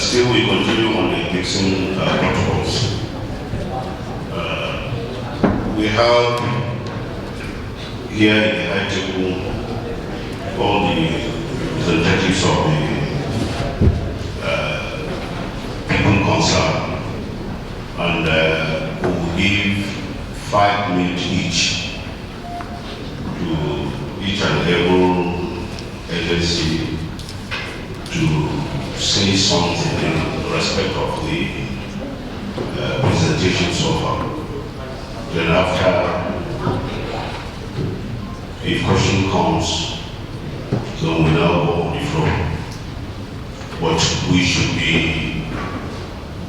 still we continue on the mixing protocols. We have here in the high table all the representatives of the people concerned, and we will give 5 minutes each to each and every agency to say something in respect of the presentation so far. Then after, if question comes, then we now go on the floor. But we should be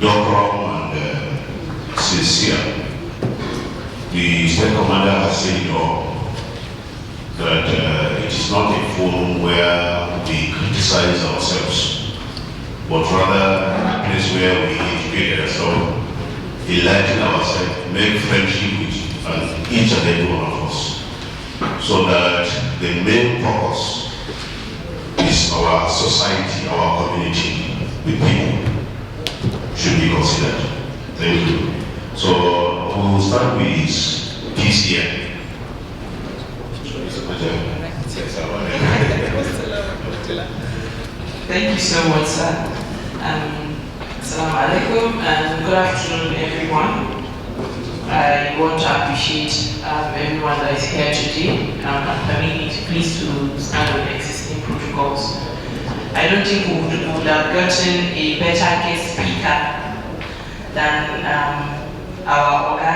decorum and sincere. The state commander has said it all, that it is not a forum where we criticize ourselves, but rather a place where we educate ourselves, enlighten ourselves, make friendship with each and every one of us, so that the main purpose is our society, our community, the people should be considered. Thank you. So we will start with PCM. Thank you so much, sir. Assalamu alaikum and good afternoon, everyone. I want to appreciate everyone that is here today and permitting me to please to stand on the existing protocols. I don't think we would have gotten a better guest speaker than our Oga,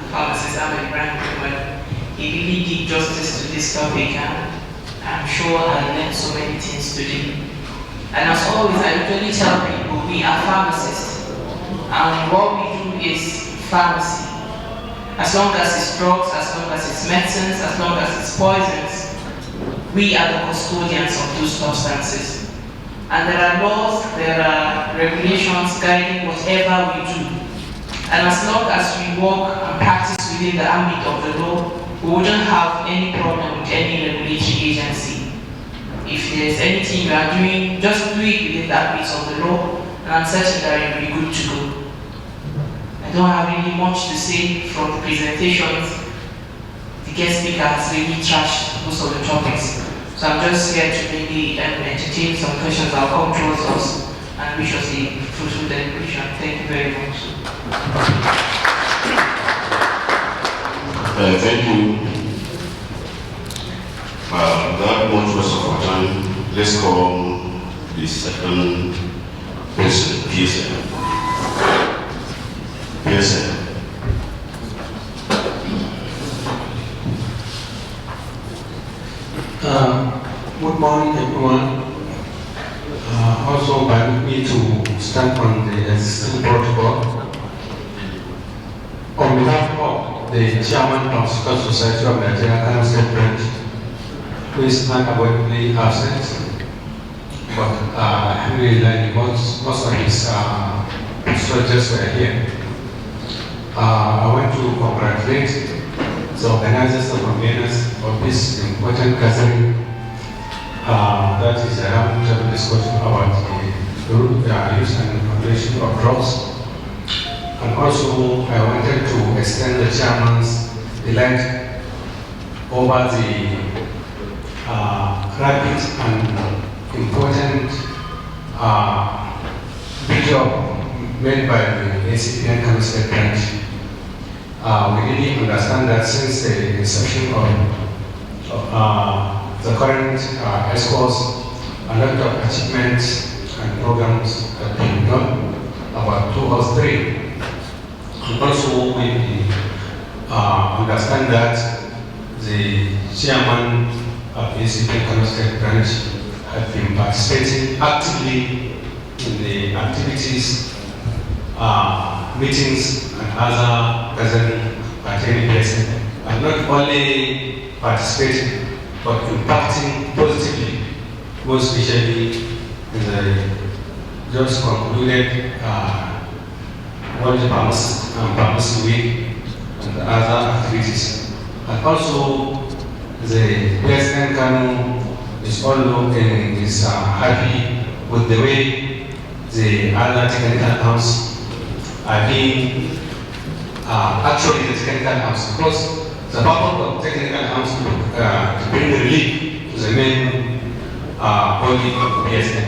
Pharmacist Ibrahim. He really did justice to this topic, and I'm sure I learned so many things today. And as always, I usually tell people we are pharmacists, and what we do is pharmacy. As long as it's drugs, as long as it's medicines, as long as it's poisons, we are the custodians of those substances. And there are laws, there are regulations guiding whatever we do. And as long as we work and practice within the ambit of the law, we wouldn't have any problem with any regulatory agency. If there's anything you are doing, just do it within the ambit of the law, and I'm certain that you'll be good to go. I don't have really much to say from the presentations. The guest speaker has really trashed most of the topics. So I'm just here to maybe entertain some questions that will come towards us and wish us a fruitful deliberation. Thank you very much. Thank you. Without much waste of our time, let's call the second person, PSN. PSN. Good morning, everyone. Also, permit me to stand on the existing protocol. On behalf of the Chairman of Pharmaceutical Society of Nigeria, Kano State Branch, who is unavoidably absent, but alhamdulillah, most of his soldiers were here. I want to congratulate the organizers and conveners of this important gathering that is a roundtable discussion about the use and manipulation of drugs. And also, I wanted to extend the chairman's delight over the rapid and important video made by the ACPN Kano State Branch. We really understand that since the inception of the current ESCOs, a lot of achievements and programs have been done, about 2 or 3. And also we understand that the chairman of the ACPN Kano State Branch has been participating actively in the activities, meetings and other gathering pertaining place, and not only participating but impacting positively, most especially in the just concluded World Pharmacy and Pharmacy Week and the other activities. And also the President Kano is happy with the way the other technical accounts are being actually the technical accounts, because the purpose of technical accounts to bring relief to the main body of PSN.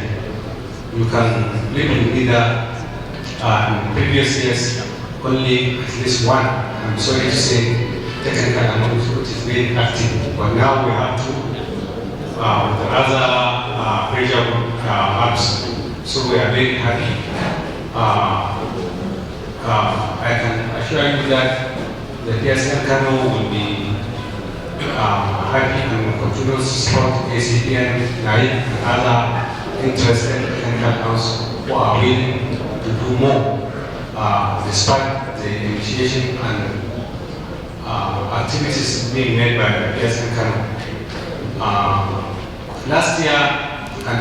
You can live in either in previous years only at least one, I'm sorry to say, technical amount which is being active, but now we have two with the other pressure apps. So we are very happy. I can assure you that the PSN Kano will be happy and will continue to support ACPN, NAIP, and other interested technical accounts who are willing to do more despite the initiation and activities being made by the PSN Kano. Last year and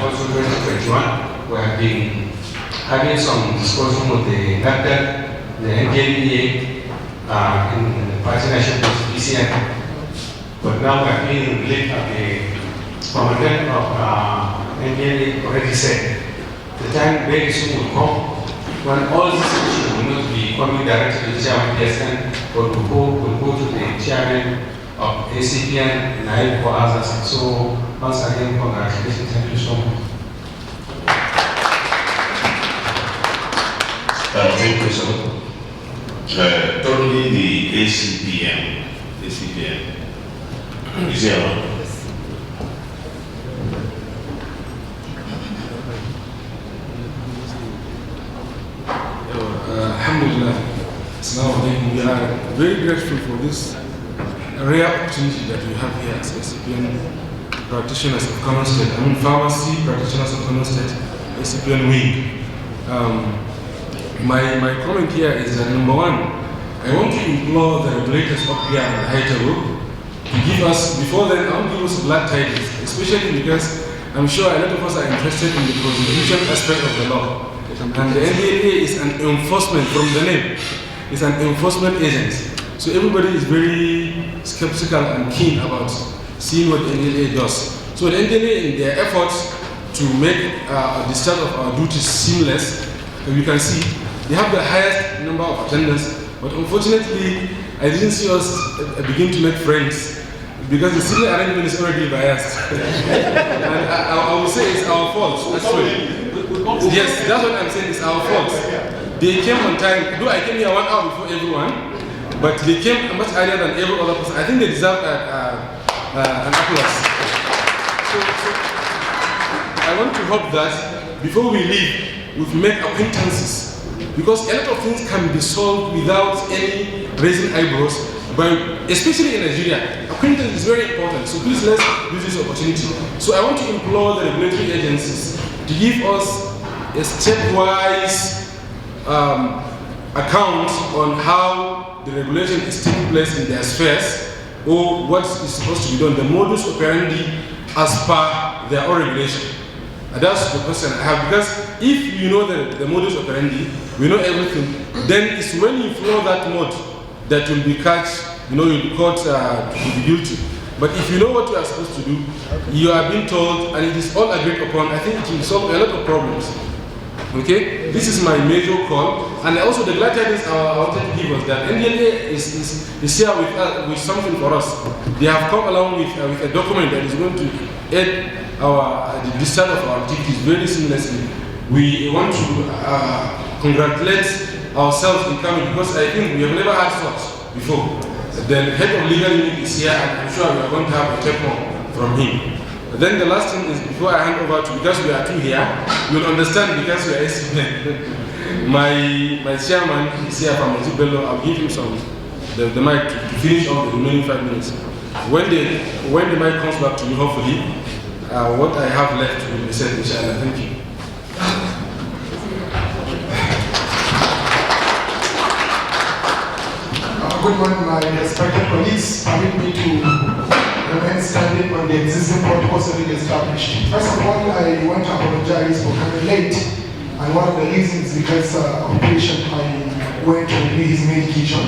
also 2021, we have been having some discussion with the NAFDAC, the NDLEA, in partnership with BCN. But now we are being relieved of the commandant of NDLEA already said the time very soon will come when all these issues will not be coming directly to the chairman PSN, but will go to the chairman of ACPN, NAIP, or others. So once again, congratulations. Thank you so much. Thank you, sir. Totally the ACPN. Is there one? Alhamdulillah. Assalamu alaikum. We are very grateful for this rare opportunity that we have here as ACPN practitioners of Kano State. I mean, pharmacy practitioners of Kano State, ACPN wing. My comment here is that number one, I want to implore the regulators up here on the high table to give us, before then, I want to give us glad tidings, especially because I'm sure a lot of us are interested in the prosecution aspect of the law. And the NDLEA is an enforcement from the name. It's an enforcement agent. So everybody is very skeptical and keen about seeing what the NDLEA does. So the NDLEA, in their efforts to make the start of our duties seamless, you can see they have the highest number of attendance, but unfortunately, I didn't see us begin to make friends because the senior arrangement is already biased. And I will say it's our fault, actually. Yes, that's what I'm saying, it's our fault. They came on time, though I came here 1 hour before everyone, but they came much earlier than every other person. I think they deserve an applause. So I want to hope that before we leave, we've made acquaintances. Because a lot of things can be solved without any raising eyebrows, but especially in Nigeria, acquaintance is very important. So please let's use this opportunity. So I want to implore the regulatory agencies to give us a stepwise account on how the regulation is taking place in their spheres, or what is supposed to be done, the modus operandi as per their own regulation. And that's the question I have, because if you know the modus operandi, we know everything, then it's when you follow that mode that you'll be catch, you'll be caught to be guilty. But if you know what you are supposed to do, you are being told, and it is all agreed upon, I think it will solve a lot of problems. Okay? This is my major call. And also the glad tidings I wanted to give us that NDLEA is here with something for us. They have come along with a document that is going to aid the start of our activities very seamlessly. We want to congratulate ourselves in coming, because I think we have never had such before. The head of legal unit is here, and I'm sure we are going to have a take home from him. But then the last thing is, before I hand over to, because we are two here, you'll understand because we are SCPN. my chairman is here from Bello. I'll give him the mic to finish off the remaining 5 minutes. When the mic comes back to me, hopefully, what I have left will be said, inshallah. Thank you. Good morning, my respected colleagues. Permit me to remain standing on the existing protocols already established. First of all, I want to apologize for coming late. And one of the reasons is because of patient, I went to renew his medication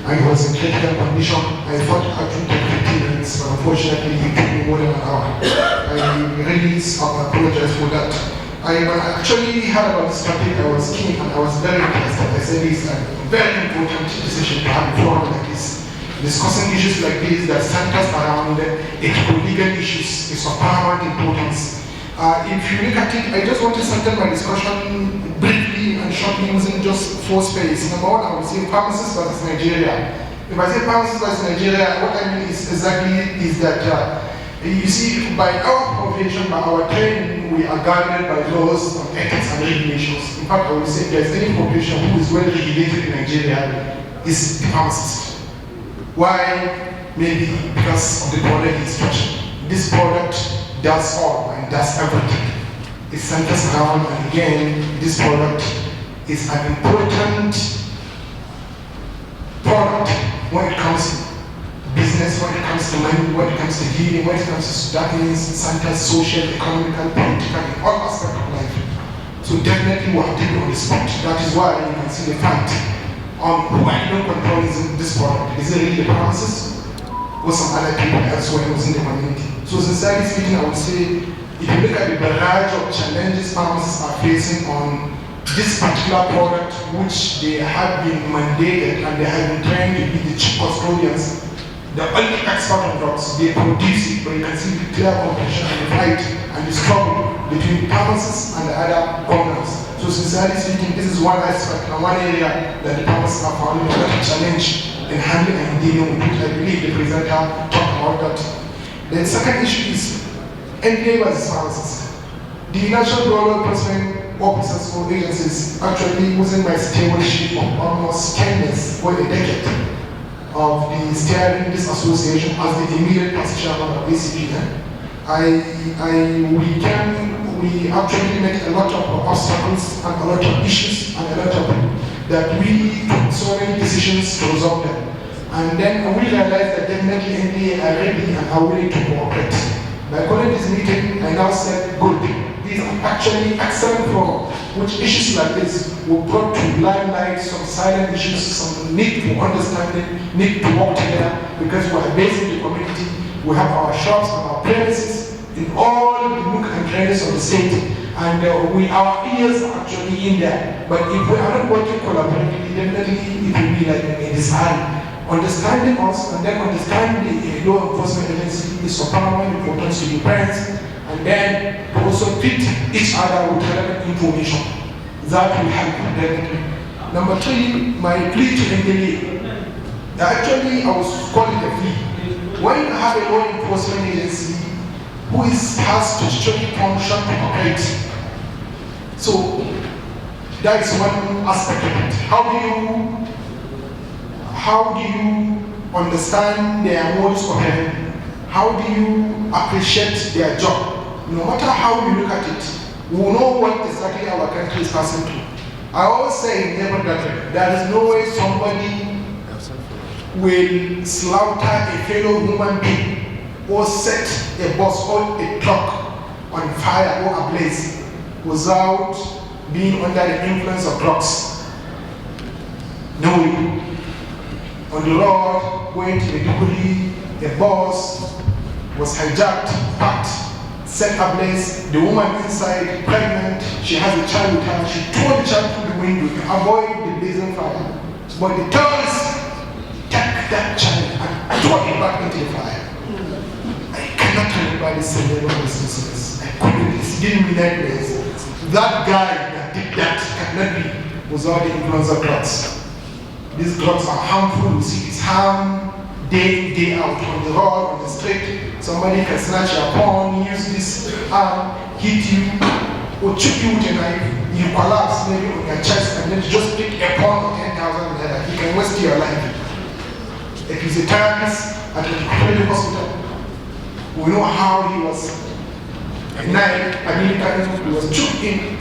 and he was in critical condition. I thought I would take appearance, but unfortunately it took me more than an hour. I really apologize for that. When I actually heard about this topic, I was keen and I was very interested. I said it's a very important decision to have a forum like this. Discussing issues like this that centers around ethical legal issues is of paramount importance. If you look at it, I just want to center my discussion briefly and shortly using just 4 spaces. Number one, I would say pharmacists versus Nigeria. If I say pharmacists versus Nigeria, what I mean is that you see, by our profession, by our training, we are guided by laws on ethics and regulations. In fact, I would say if there's any profession who is well regulated in Nigeria, is the pharmacist. Why? Maybe because of the product it's touching. This product does all and does everything. It centers around, and again, this product is an important product when it comes to business, when it comes to money, when it comes to healing, when it comes to that means centers social, economical, political, in all aspects of life. So definitely we have to be on the spot. That is why you can see the fact on who I don't control is this product. Is it really the pharmacist or some other people elsewhere within the community? So sincerely speaking, I would say, if you look at the barrage of challenges pharmacists are facing on this particular product, which they have been mandated and they have been trained to be the chief custodians, the only expert on drugs, they produce it, but you can see the clear competition and the fight and the struggle between pharmacists and the other governors. So sincerely speaking, this is one aspect and one area that the pharmacists are finding a lot of challenge in handling and dealing with it. I believe the presenter talked about that. The second issue is NPA versus pharmacists. The National Bureau of Enforcement Officers or agencies actually wasn't my stewardship of almost 10 years or a decade of the steering this association as the immediate past chairman of ACP. We actually met a lot of obstacles and a lot of issues and a lot of that we took so many decisions to resolve them. And then we realized that definitely NPA are ready and are willing to cooperate. By calling this meeting, I now said, good, these are actually excellent for which issues like this were brought to limelight, some silent issues, some need for understanding, need to work together, because we are based in the community, we have our shops and our premises in all the nook and crannies of the state, and our ears are actually in there. But if we are not working collaboratively, definitely it will be like a disharmony. Understanding us and then understanding the law enforcement agency is of paramount importance to the parents, and then to also fit each other with relevant information. That will help definitely. Number 3, my plea to NDA. Actually, I was calling a plea. When you have a law enforcement agency who has statutory function to operate, so that is one aspect of it. How do you understand their modus operandi? How do you appreciate their job? No matter how you look at it, we know what exactly our country is passing through. I always say in every country, there is no way somebody will slaughter a fellow human being or set a bus or a truck on fire or ablaze without being under the influence of drugs. No way. On the road, going to Maiduguri, a bus was hijacked, packed, set ablaze. The woman inside, pregnant, she has a child with her. She threw the child through the window to avoid the blazing fire. But the terrorists took that child and threw it back into the fire. I cannot remember the scenario of this business. I couldn't, it's giving me nightmares. That guy that did that cannot be without the influence of drugs. These drugs are harmful. You see, it's harm day in, day out on the road, on the street. Somebody can snatch your phone, use this arm, hit you, or chip you with a knife. You collapse maybe on your chest, and then you just pick a pound of 10,000 naira. You can waste your life. If he's a terrorist at the hospital, we know how he was a knife, he was choked in.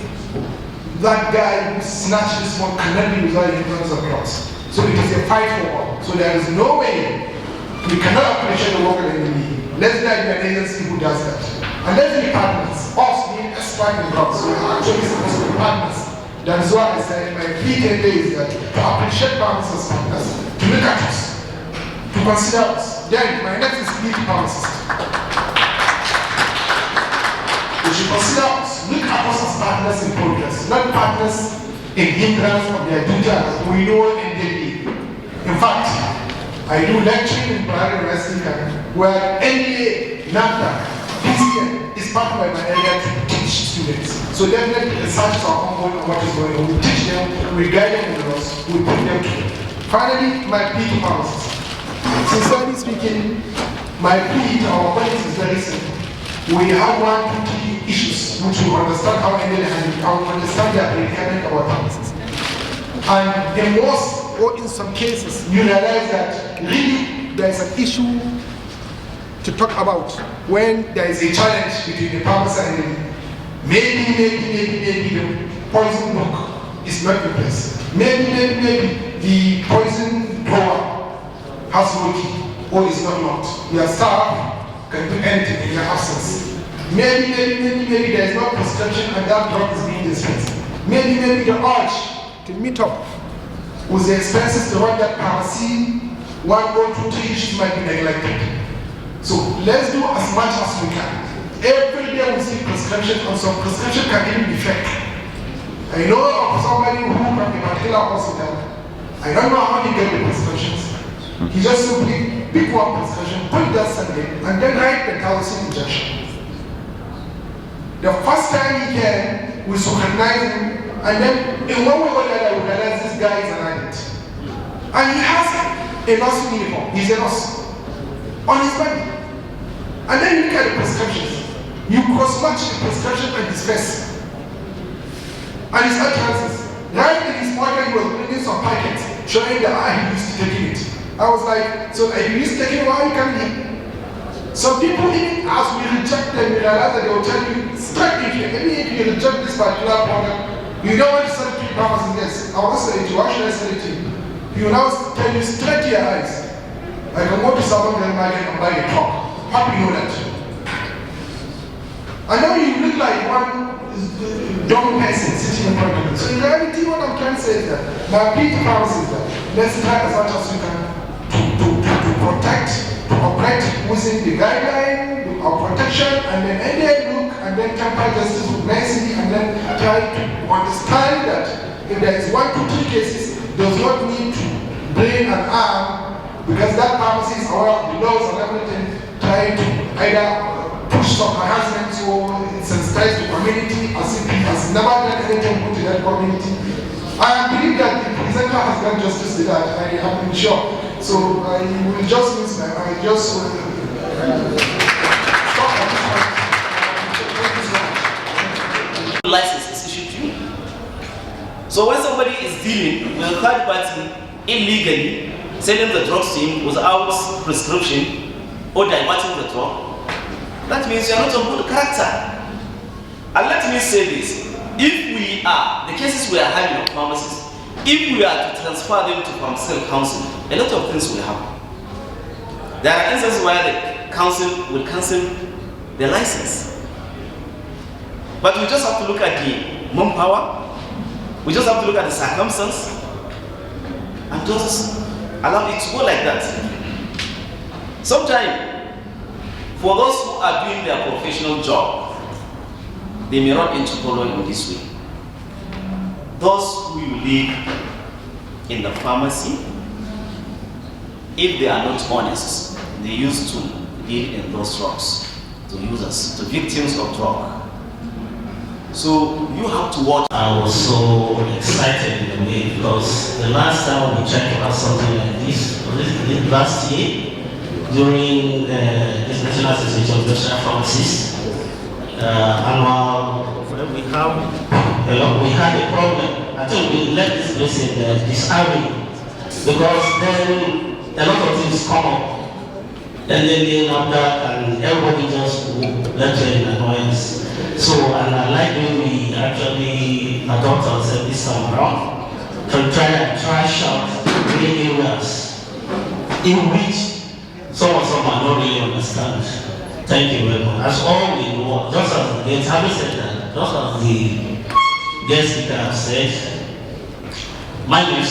That guy who snatched this one cannot be without the influence of drugs. So it is a fight for all. So there is no way we cannot appreciate the work of the enemy. Let's not be an agency who does that. And let's be partners. Us being expert in drugs, we are actually supposed to be partners. That is why I said my plea today is that to appreciate partners as partners, to look at us, to consider us, then my next is lead pharmacist. We should consider us, look at us as partners in progress, not partners in hindrance of their duty as we know NDA. In fact, I do lecturing in private university where NDA, NAFTA, PCN is part of my area to teach students. So definitely research are ongoing on what is going on. We teach them, we guide them in the laws, we put them to. Finally, my plea to pharmacists. Sincerely speaking, my plea to our colleagues is very simple. We have 1, 2, 3 issues which we understand how NDA handle it, and we understand their predicament about pharmacists. And in most, or in some cases, you realize that really there is an issue to talk about when there is a challenge between the pharmacist and the maybe the poison book is not in place. Maybe the poison drawer has no key or is not locked. Your staff can do anything in your absence. Maybe there is no prescription and that drug is being dispensed. Maybe the urge to meet up with the expenses to run that pharmacy, 1 or 2, 3 issues might be neglected. So let's do as much as we can. Every day we see prescription, and some prescription can even be fake. I know of somebody who from a particular hospital, I don't know how he get the prescriptions. He just simply pick one prescription, put that Sunday, and then write the 1,000 injection. The first time he came, we scrutinized him, and then in one way or the other, we realized this guy is an addict. And he has a nursing uniform, he's a nurse, on his body. And then you look at the prescriptions. You cross-match the prescription and his face. And his utterances. Right in his pocket, he was bringing some packets, showing that he used to taking it. I was like, so are you used to taking it? Why you can't eat? Some people, even as we reject them, we realize that they will tell you straight if you reject this particular product, you don't want to sell it to pharmacies. Yes, I will sell it to you. Why should I sell it to you? He will now tell you straight to your eyes. I can go to someone market and buy a truck. How do you know that? I know you look like one dumb person sitting in front of you. So in reality, what I'm trying to say is that my plea to pharmacists is that let's try as much as we can to protect, to operate within the guideline of protection, and then look and then temper justice with nicety, and then try to understand that if there is 1, 2, 3 cases, does not need to bring an arm, because that pharmacy is aware of the laws and everything, trying to either push some harassment or sensitize the community as if he has never done anything good to that community. I believe that the presenter has done justice to that, I am sure. So I will just miss my, I just stop at this point. License is issued to you. So when somebody is dealing with a third party illegally, selling the drugs to him without prescription or diverting the drug, that means you are not of good character. And let me say this, if we are, the cases we are having of pharmacists, if we are to transfer them to pharmaceutical council, a lot of things will happen. There are instances where the council will cancel the license. But we just have to look at the manpower, we just have to look at the circumstance, and just allow it to go like that. Sometimes, for those who are doing their professional job, they may run into problem in this way. Those who live in the pharmacy, if they are not honest, they used to deal in those drugs to users, to victims of drug. So you have to watch. I was so excited in a way because the last time we tried to have something like this, last year, during this National Association of National Pharmacists annual, we had a problem. I think we let this place in disarray because then a lot of things come up. And then they end that and everybody just lecture in annoyance. So, and I like when we actually adopt ourselves this time around to try and trash out many areas in which some of them are not really understand. Thank you very much. As all we know, just as the guest, having said that, just as the guest speaker have said, my name is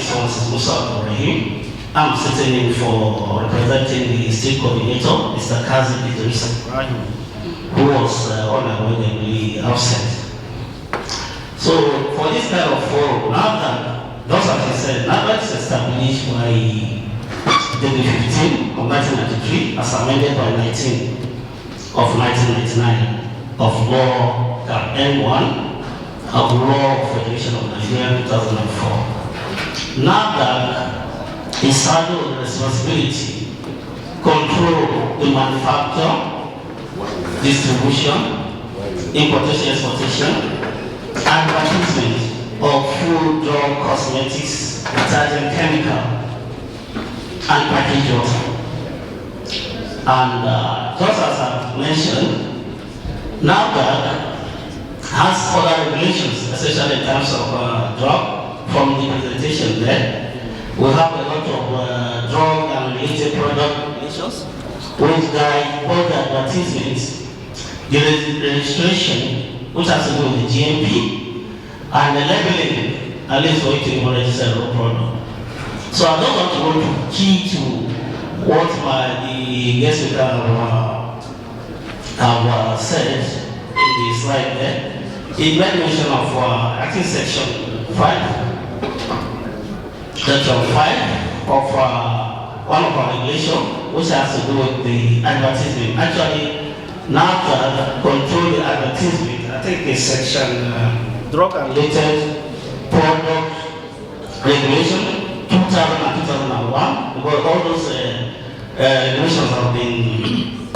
Pharmacist Musa Ibrahim. I'm sitting in for representing the state coordinator, Mr. Kazim Idris Ibrahim, who was unavoidably absent. So for this kind of forum, now that, just as I said, now that it's established by Decree 15 of 1993, as amended by 19 of 1999 of Law N1 of Law of Federation of Nigeria 2004. NAFDAC is saddled with the responsibility control the manufacture, distribution, importation, exportation, advertisement of food, drug, cosmetics, detergent, chemical, and packaged water. And just as I've mentioned, NAFDAC has other regulations, especially in terms of drug, from the presentation there. We have a lot of drug and related product regulations, which guide both the advertisements, the registration, which has to do with the GMP, and the labeling, at least for it to even register a product. So I don't want to go to key to what the guest speaker have said in the slide there. He made mention of, I think, section 5. Section 5 of one of our regulations, which has to do with the advertisement. Actually, now to control the advertisement, I think it's section drug and related product regulation 2000 and 2001, because all those regulations have been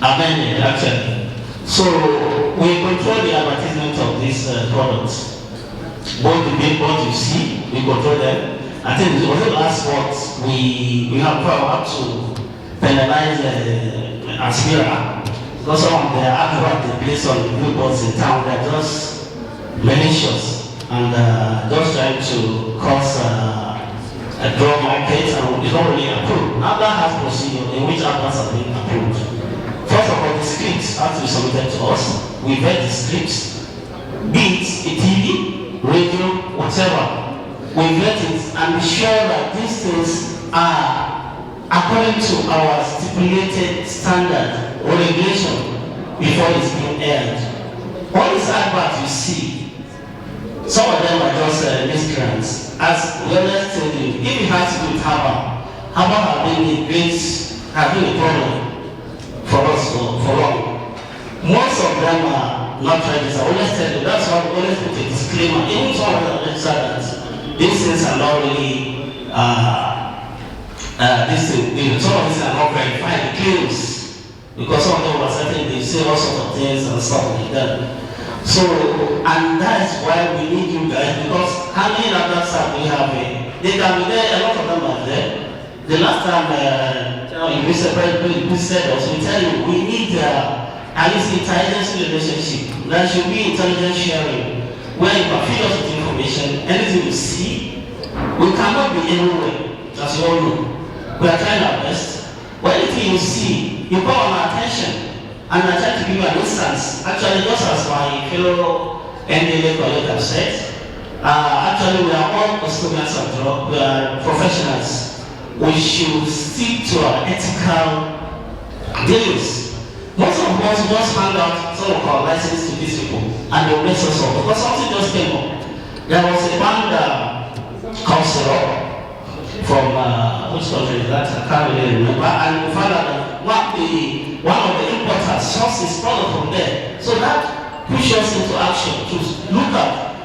amended actually. So we control the advertisement of these products. Both the billboards you see, we control them. I think it was the last what we have power to penalize Aspira, because some of the adverts they place on billboards in town, they're just malicious and just trying to cause a drug market, and it's not really approved. Now that has procedure in which adverts are being approved. First of all, the scripts have to be submitted to us. We vet the scripts, be it a TV, radio, whatever. We vet it and be sure that these things are according to our stipulated standard or regulation before it's being aired. All these adverts you see, some of them are just miscreants. As well as telling you, if it has to do with herbal have been a problem for us for long. Most of them are not registered. I always tell you, that's why we always put a disclaimer. Even some of them are registered. These things are not really, some of these are not verified claims, because some of them are certain, they say all sorts of things and stuff like that. So, and that is why we need you guys, because how many others have we have here? They can be there, a lot of them are there. The last time you said us, we tell you, we need at least intelligence relationship. There should be intelligence sharing, where you can feed us with information, anything you see. We cannot be everywhere, as you all know. We are trying our best. But anything you see, you call on our attention, and I try to give you an instance. Actually, just as my fellow NDLA colleague have said, actually we are all custodians of drug, we are professionals. We should stick to our ethical dealings. Most of us just hand out some of our licenses to these people and they'll mess us up because something just came up. There was a band called Syrup from which country is that? I can't really remember. And we found out that one of the importers sourced his product from there. So that pushed us into action to look at,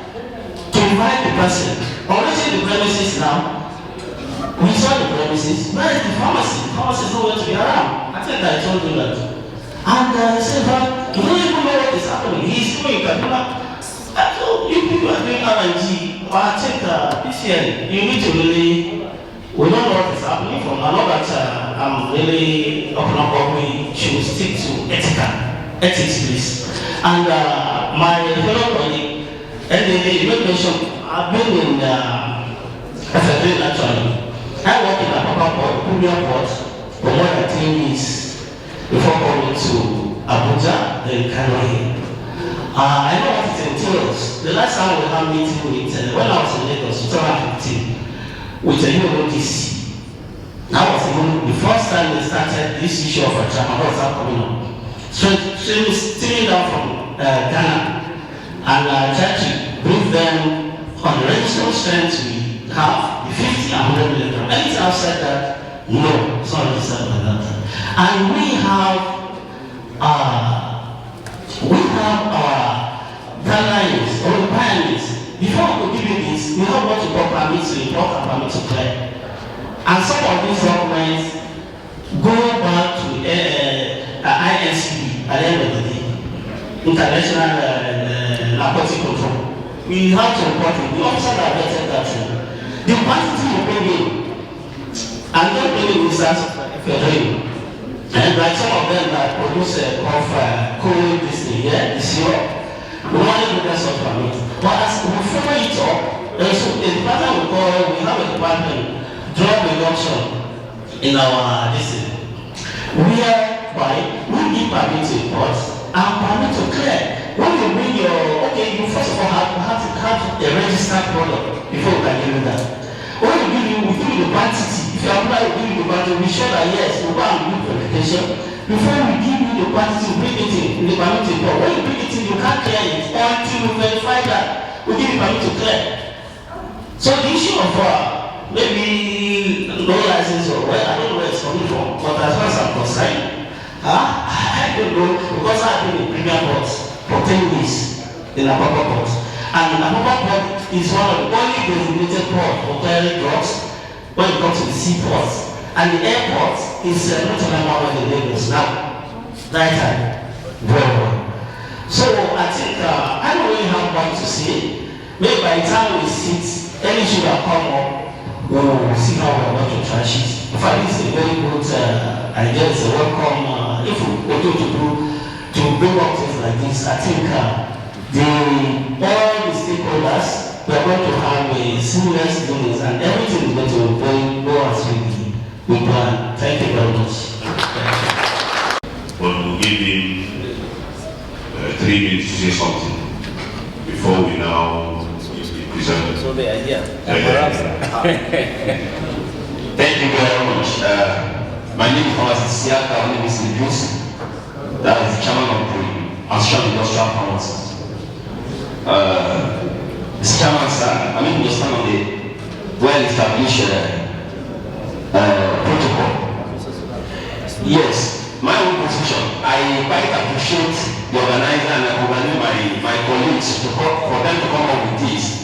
to invite the person. Already the premises now. We saw the premises. Where is the pharmacy? The pharmacy is nowhere to be around. I think I told you that. And he said, but you don't even know what is happening. He's doing Kaduna. You people are doing R&G. But I think this year, you need to really, we don't know what is happening from. I know that I'm really open up what we should stick to ethics, please. And my fellow colleague, and you mentioned, I've been in FFA actually. I work in a Papa Port for more than 10 years. Before coming to Abuja, then Kano. I know what it entails. The last time we had a meeting with, when I was in Lagos, 2015, with the UNODC, That was even the first time they started this issue of tramadol coming up. Stealing down from Ghana and tried to bring them on the registered strength we have, the 50 and 100 milligram. Anything outside that, no, it's not registered like that. And we have guidelines or requirements. Before we could give you this, we have what we call permit to import and permit to clear. And some of these documents go back to INCB at the end of the day, International Narcotic Control. We have to report it. The officer that vetted that the quantity you bring in, and don't bring in instance if you're doing. And like some of them that produce cold this thing, yeah, this year, we want to do that sort of permit. But as we follow it up, there's a department we have a department, drug reduction in our district, whereby we give permit to import and permit to clear. When you bring your, okay, you first of all have to have a registered product before we can give you that. When we give you the quantity, if you apply, we give you the quantity, we show that yes, we go and do verification. Before we give you the quantity, we bring it in the permit to import. When you bring it in, you can't clear it until we verify that. We give you permit to clear. So the issue of maybe no license or where, I don't know where it's coming from, but as far as I'm concerned, I don't know, because I've been in premier boards for 10 years in Apapa port. And Apapa port is one of the only designated ports for clearing drugs when it comes to the seaports. And the airport is not only one of the Lagos now, that time, very well. So I think, I don't really have much to say. Maybe by the time we sit, any issue that come up, we'll see how we're going to trash it. In fact, it's a very good idea. It's a welcome. If we go to bring up things like this, I think all the stakeholders, we are going to have a seamless dealings and everything is going to go as we plan. Thank you very much. Well, we'll give him 3 minutes to say something before we now. So they are here. Thank you very much. My name is Pharmacists. My name is Idris. That is the chairman of the Association of Industrial Pharmacists. Mr. Chairman, sir, I mean, we stand on the well-established protocol. Yes, my own position, I quite appreciate the organizer and I congratulate my colleagues for them to come up with this.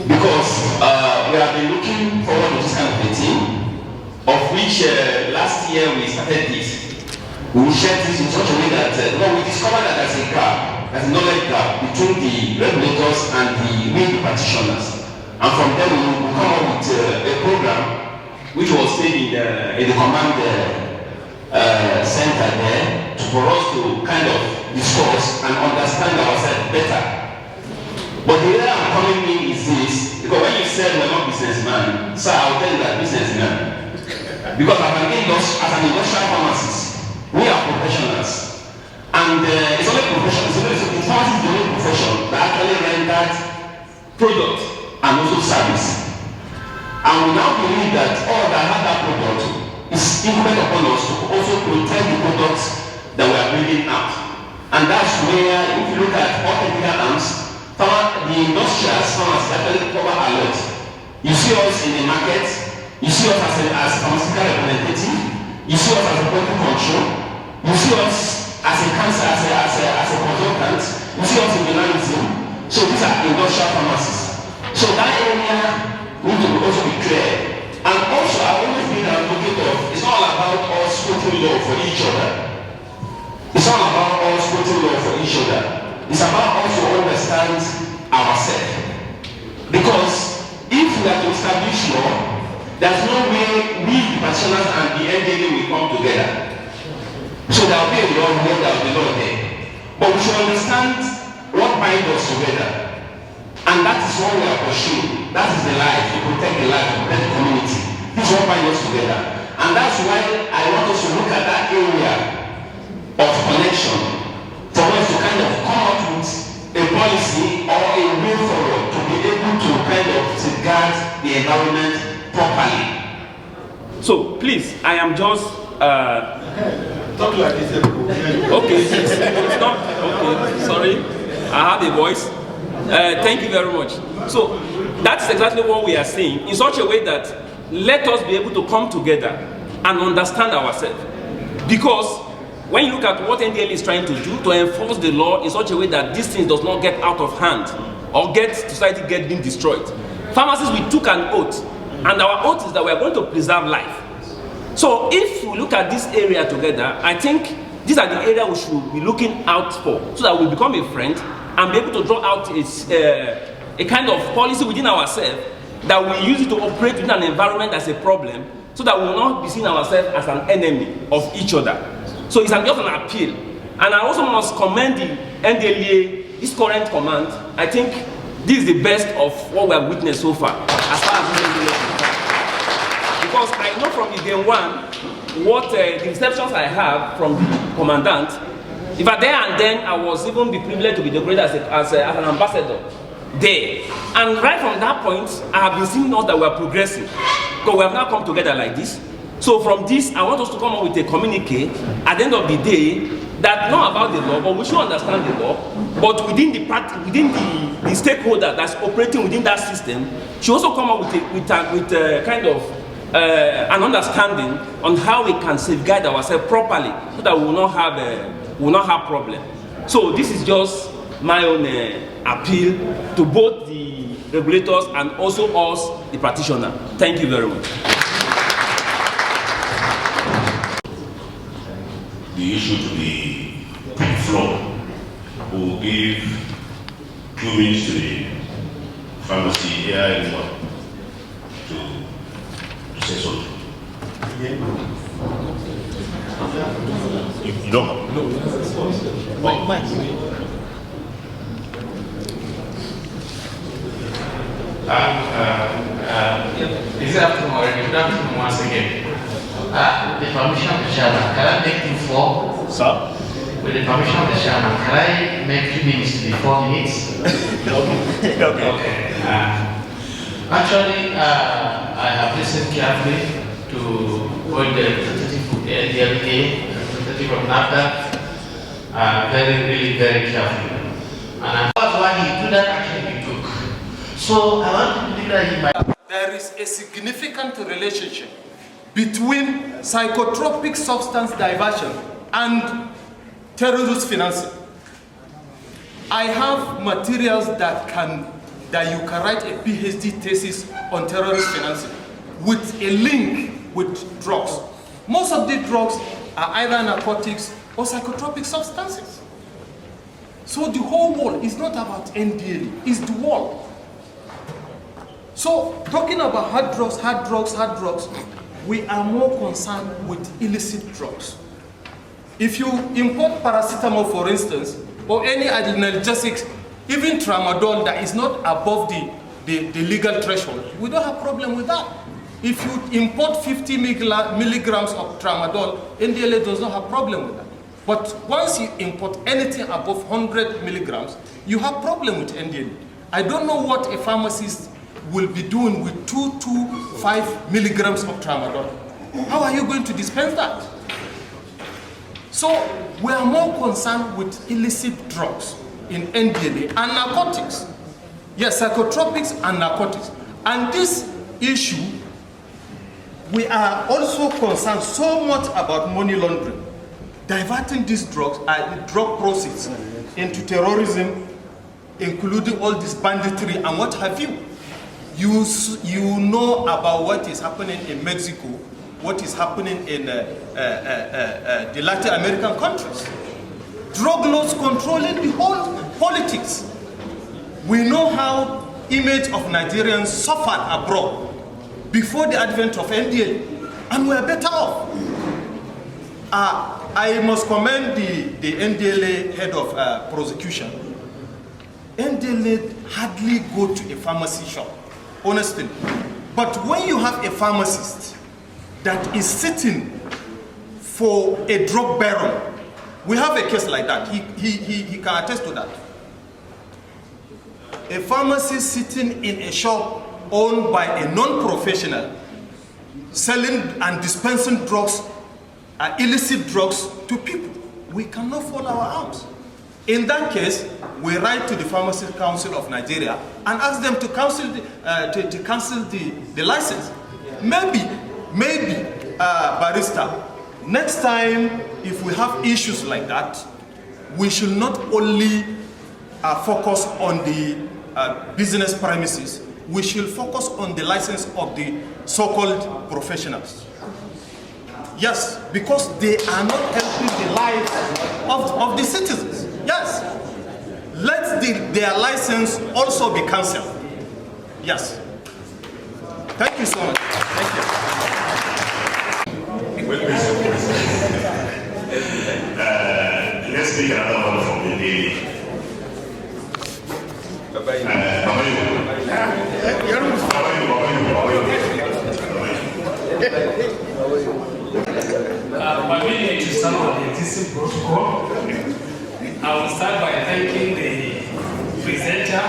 Because we have been looking forward to this kind of a team, of which last year we started this. We shared this in such a way that we discovered that there's a gap, there's a knowledge gap between the regulators and the practitioners. And from there we will come up with a program which was stayed in the command center there for us to kind of discuss and understand ourselves better. But the way I'm coming in is this, because when you said we're not businessmen, sir, I'll tell you that businessmen. Because as an industrial pharmacist, we are professionals. And it's only professionals, it's pharmacy is the only profession that actually renders product and also service. And we now believe that all that have that product is incumbent upon us to also protect the products that we are bringing out. And that's where, if you look at all technical arms, the industrial pharmacies actually cover a lot. You see us in the market, you see us as a pharmaceutical representative, you see us as a quality control, you see us as a cancer, as a consultant, you see us in journalism. So these are industrial pharmacies. So that area needs to also be clear. And also, I've always been an advocate of, it's not all about us quoting law for each other. It's not about us quoting law for each other. It's about us to understand ourselves. Because if we are to establish law, there's no way we, the practitioners and the NDA will come together. So there will be a law here, there will be a law there. But we should understand what binds us together. And that is what we are pursuing. That is the life, to protect the life, to protect the community. This is what binds us together. And that's why I want us to look at that area of connection for us to kind of come up with a policy or a way forward to be able to kind of safeguard the environment properly. So please, I am just Talk like this. okay. It's not okay. Sorry, I have a voice. Thank you very much. So that's exactly what we are saying, in such a way that let us be able to come together and understand ourselves. Because when you look at what NDL is trying to do, to enforce the law in such a way that this thing does not get out of hand or society getting destroyed. Pharmacists, we took an oath, and our oath is that we are going to preserve life. So if we look at this area together, I think these are the areas we should be looking out for, so that we become a friend and be able to draw out a kind of policy within ourselves that we use it to operate within an environment that's a problem, so that we will not be seeing ourselves as an enemy of each other. So it's just an appeal. And I also must commend the NDLEA, this current command. I think this is the best of what we have witnessed so far, as far as this NDLEA is concerned. Because I know from the day one what the receptions I have from the commandant. In fact, there and then I was even be privileged to be decorated as an ambassador there. And right from that point, I have been seeing us that we are progressing. Because we have now come together like this. So from this, I want us to come up with a communique at the end of the day that not about the law, but we should understand the law. But within the stakeholder that's operating within that system, should also come up with a kind of an understanding on how we can safeguard ourselves properly, so that we will not have problem. So this is just my own appeal to both the regulators and also us, the practitioner. Thank you very much. The issue to be put floor. We'll give 2 minutes to the pharmacy here to say something. You don't have? No. This afternoon already. Good afternoon once again. With the permission of the chairman, can I make 2 4? Sir? With the permission of the chairman, can I make 2 minutes to be 4 minutes? Okay. Actually, I have listened carefully to what the representative of the NDLEA, representative of NAFDAC, very carefully. And that's why he took that action he took. So I want to believe that he might. There is a significant relationship between psychotropic substance diversion and terrorist financing. I have materials that you can write a PhD thesis on terrorist financing with a link with drugs. Most of the drugs are either narcotics or psychotropic substances. So the whole world is not about NDL, it's the world. So talking about hard drugs, we are more concerned with illicit drugs. If you import paracetamol, for instance, or any analgesics, even tramadol that is not above the legal threshold, we don't have problem with that. If you import 50 milligrams of tramadol, NDLA does not have problem with that. But once you import anything above 100 milligrams, you have problem with NDLA. I don't know what a pharmacist will be doing with 2 to 5 milligrams of tramadol. How are you going to dispense that? So we are more concerned with illicit drugs in NDLA and narcotics. Yes, psychotropics and narcotics. And this issue, we are also concerned so much about money laundering, diverting these drugs, drug proceeds into terrorism, including all this banditry and what have you. You know about what is happening in Mexico, what is happening in the Latin American countries. Drug laws controlling the whole politics. We know how image of Nigerians suffered abroad before the advent of NDLA, and we are better off. I must commend the NDLA head of prosecution. NDLA hardly go to a pharmacy shop, honestly. But when you have a pharmacist that is sitting for a drug baron, we have a case like that. He can attest to that. A pharmacist sitting in a shop owned by a non-professional selling and dispensing drugs, illicit drugs to people. We cannot fold our arms. In that case, we write to the Pharmacy Council of Nigeria and ask them to cancel the license. Maybe, Barrister, next time if we have issues like that, we should not only focus on the business premises, we should focus on the license of the so-called professionals. Yes, because they are not helping the lives of the citizens. Yes. Let their license also be cancelled. Yes. Thank you so much. Thank you. Let's take another one from the lady. Permit me to start on the existing protocol. I will start by thanking the presenter.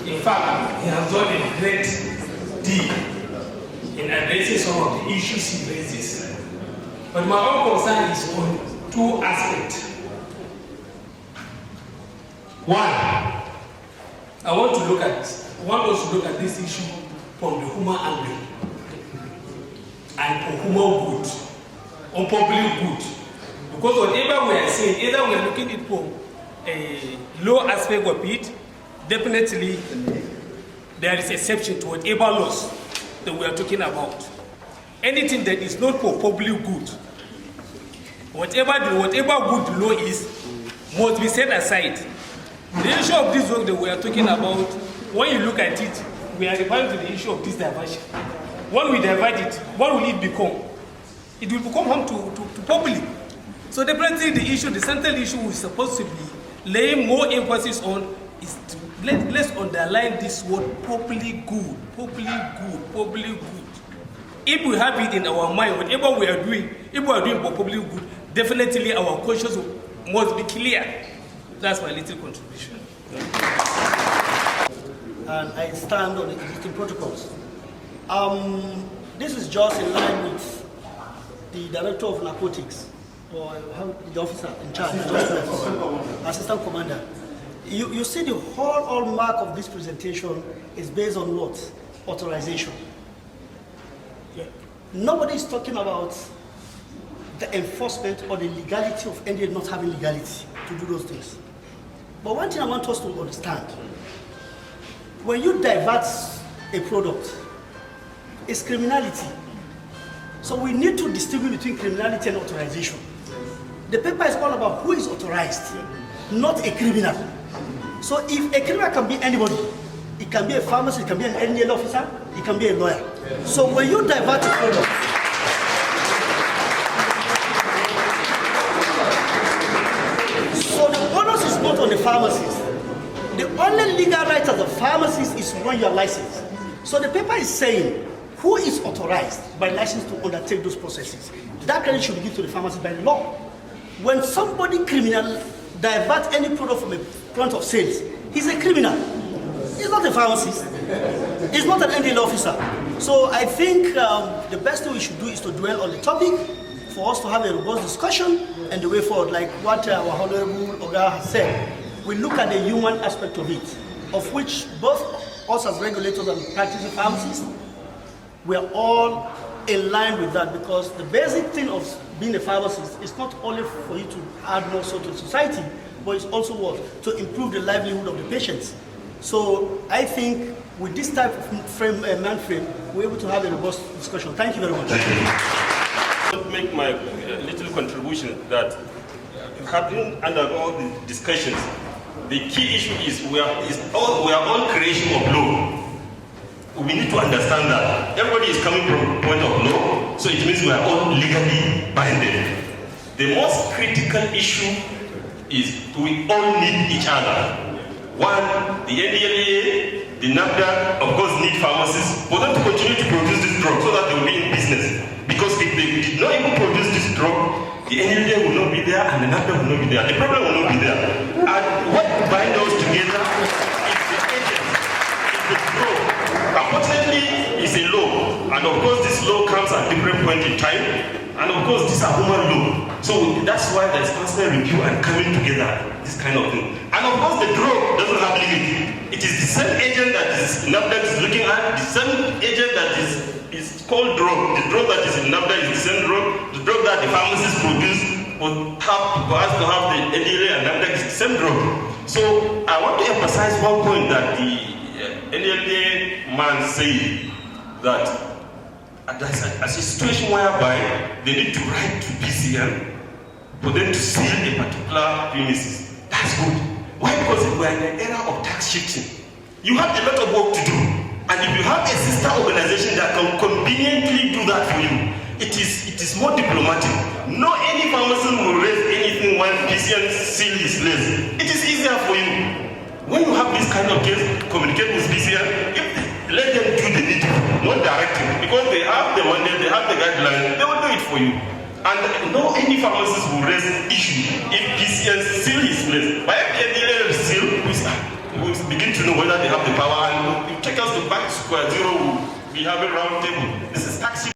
In fact, he has done a great deed in addressing some of the issues he raises. But my own concern is on two aspects. One, I want to look at this issue from the human angle and for human good, on public good. Because whatever we are saying, either we are looking at it from a low aspect of it, definitely there is exception to whatever laws that we are talking about. Anything that is not for public good, whatever good law is, must be set aside. The issue of this work that we are talking about, when you look at it, we are referring to the issue of this diversion. When we divide it, what will it become? It will become harm to public. So definitely the central issue we're supposed to be laying more emphasis on is to let's underline this word public good, public good, public good. If we have it in our mind, whatever we are doing, if we are doing for public good, definitely our conscience must be clear. That's my little contribution. And I stand on the existing protocols. This is just in line with the Director of Narcotics, or the officer in charge, Assistant Commander. You see the whole hallmark of this presentation is based on what? Authorization. Yeah. Nobody is talking about the enforcement or the legality of NDA not having legality to do those things. But one thing I want us to understand, when you divert a product, it's criminality. So we need to distinguish between criminality and authorization. The paper is all about who is authorized, not a criminal. So if a criminal can be anybody, it can be a pharmacist, it can be an NDA officer, it can be a lawyer. So when you divert a product, so the onus is not on the pharmacist. The only legal right as a pharmacist is when you are licensed. So the paper is saying who is authorized by license to undertake those processes. That credit should be given to the pharmacist by law. When somebody criminal divert any product from a point of sales, he's a criminal. He's not a pharmacist. He's not an NDA officer. So I think the best thing we should do is to dwell on the topic for us to have a robust discussion and the way forward, like what our Honorable Oga has said. We look at the human aspect of it, of which both us as regulators and practicing pharmacists, we are all in line with that, because the basic thing of being a pharmacist is not only for you to add more so to society, but it's also what? To improve the livelihood of the patients. So I think with this type of mind frame, we're able to have a robust discussion. Thank you very much. To make my little contribution that having under all the discussions, the key issue is we are all creation of law. We need to understand that everybody is coming from a point of law, so it means we are all legally binded. The most critical issue is we all need each other. One, the NDLEA, the NAFDA, of course, need pharmacists for them to continue to produce this drug so that they will be in business. Because if they did not even produce this drug, the NDLEA will not be there and the NAFDA will not be there. The problem will not be there. And what binds us together is the agent, is the drug. Unfortunately, it's a law, and of course, this law comes at different point in time. And of course, these are human law. So that's why there's constant review and coming together, this kind of thing. And of course, the drug doesn't have limit. It is the same agent that is NAFDAC is looking at, the same agent that is called drug. The drug that is in NAFDAC is the same drug. The drug that the pharmacists produce for us to have the NDLA and NAFDAC is the same drug. So I want to emphasize one point that the NDLA man said, that as a situation whereby they need to write to PCN for them to seal a particular premises. That's good. Why? Because we're in an era of tax shifting. You have a lot of work to do. And if you have a sister organization that can conveniently do that for you, it is more diplomatic. No any pharmacist will raise anything when PCN seal his list. It is easier for you. When you have this kind of case, communicate with PCN, let them do the needful, not directing, because they have the mandate, they have the guidelines, they will do it for you. And no any pharmacist will raise issue if PCN seal his list. By FDA seal, we begin to know whether they have the power, and it take us to back to square zero. We have a round table. This is taxi.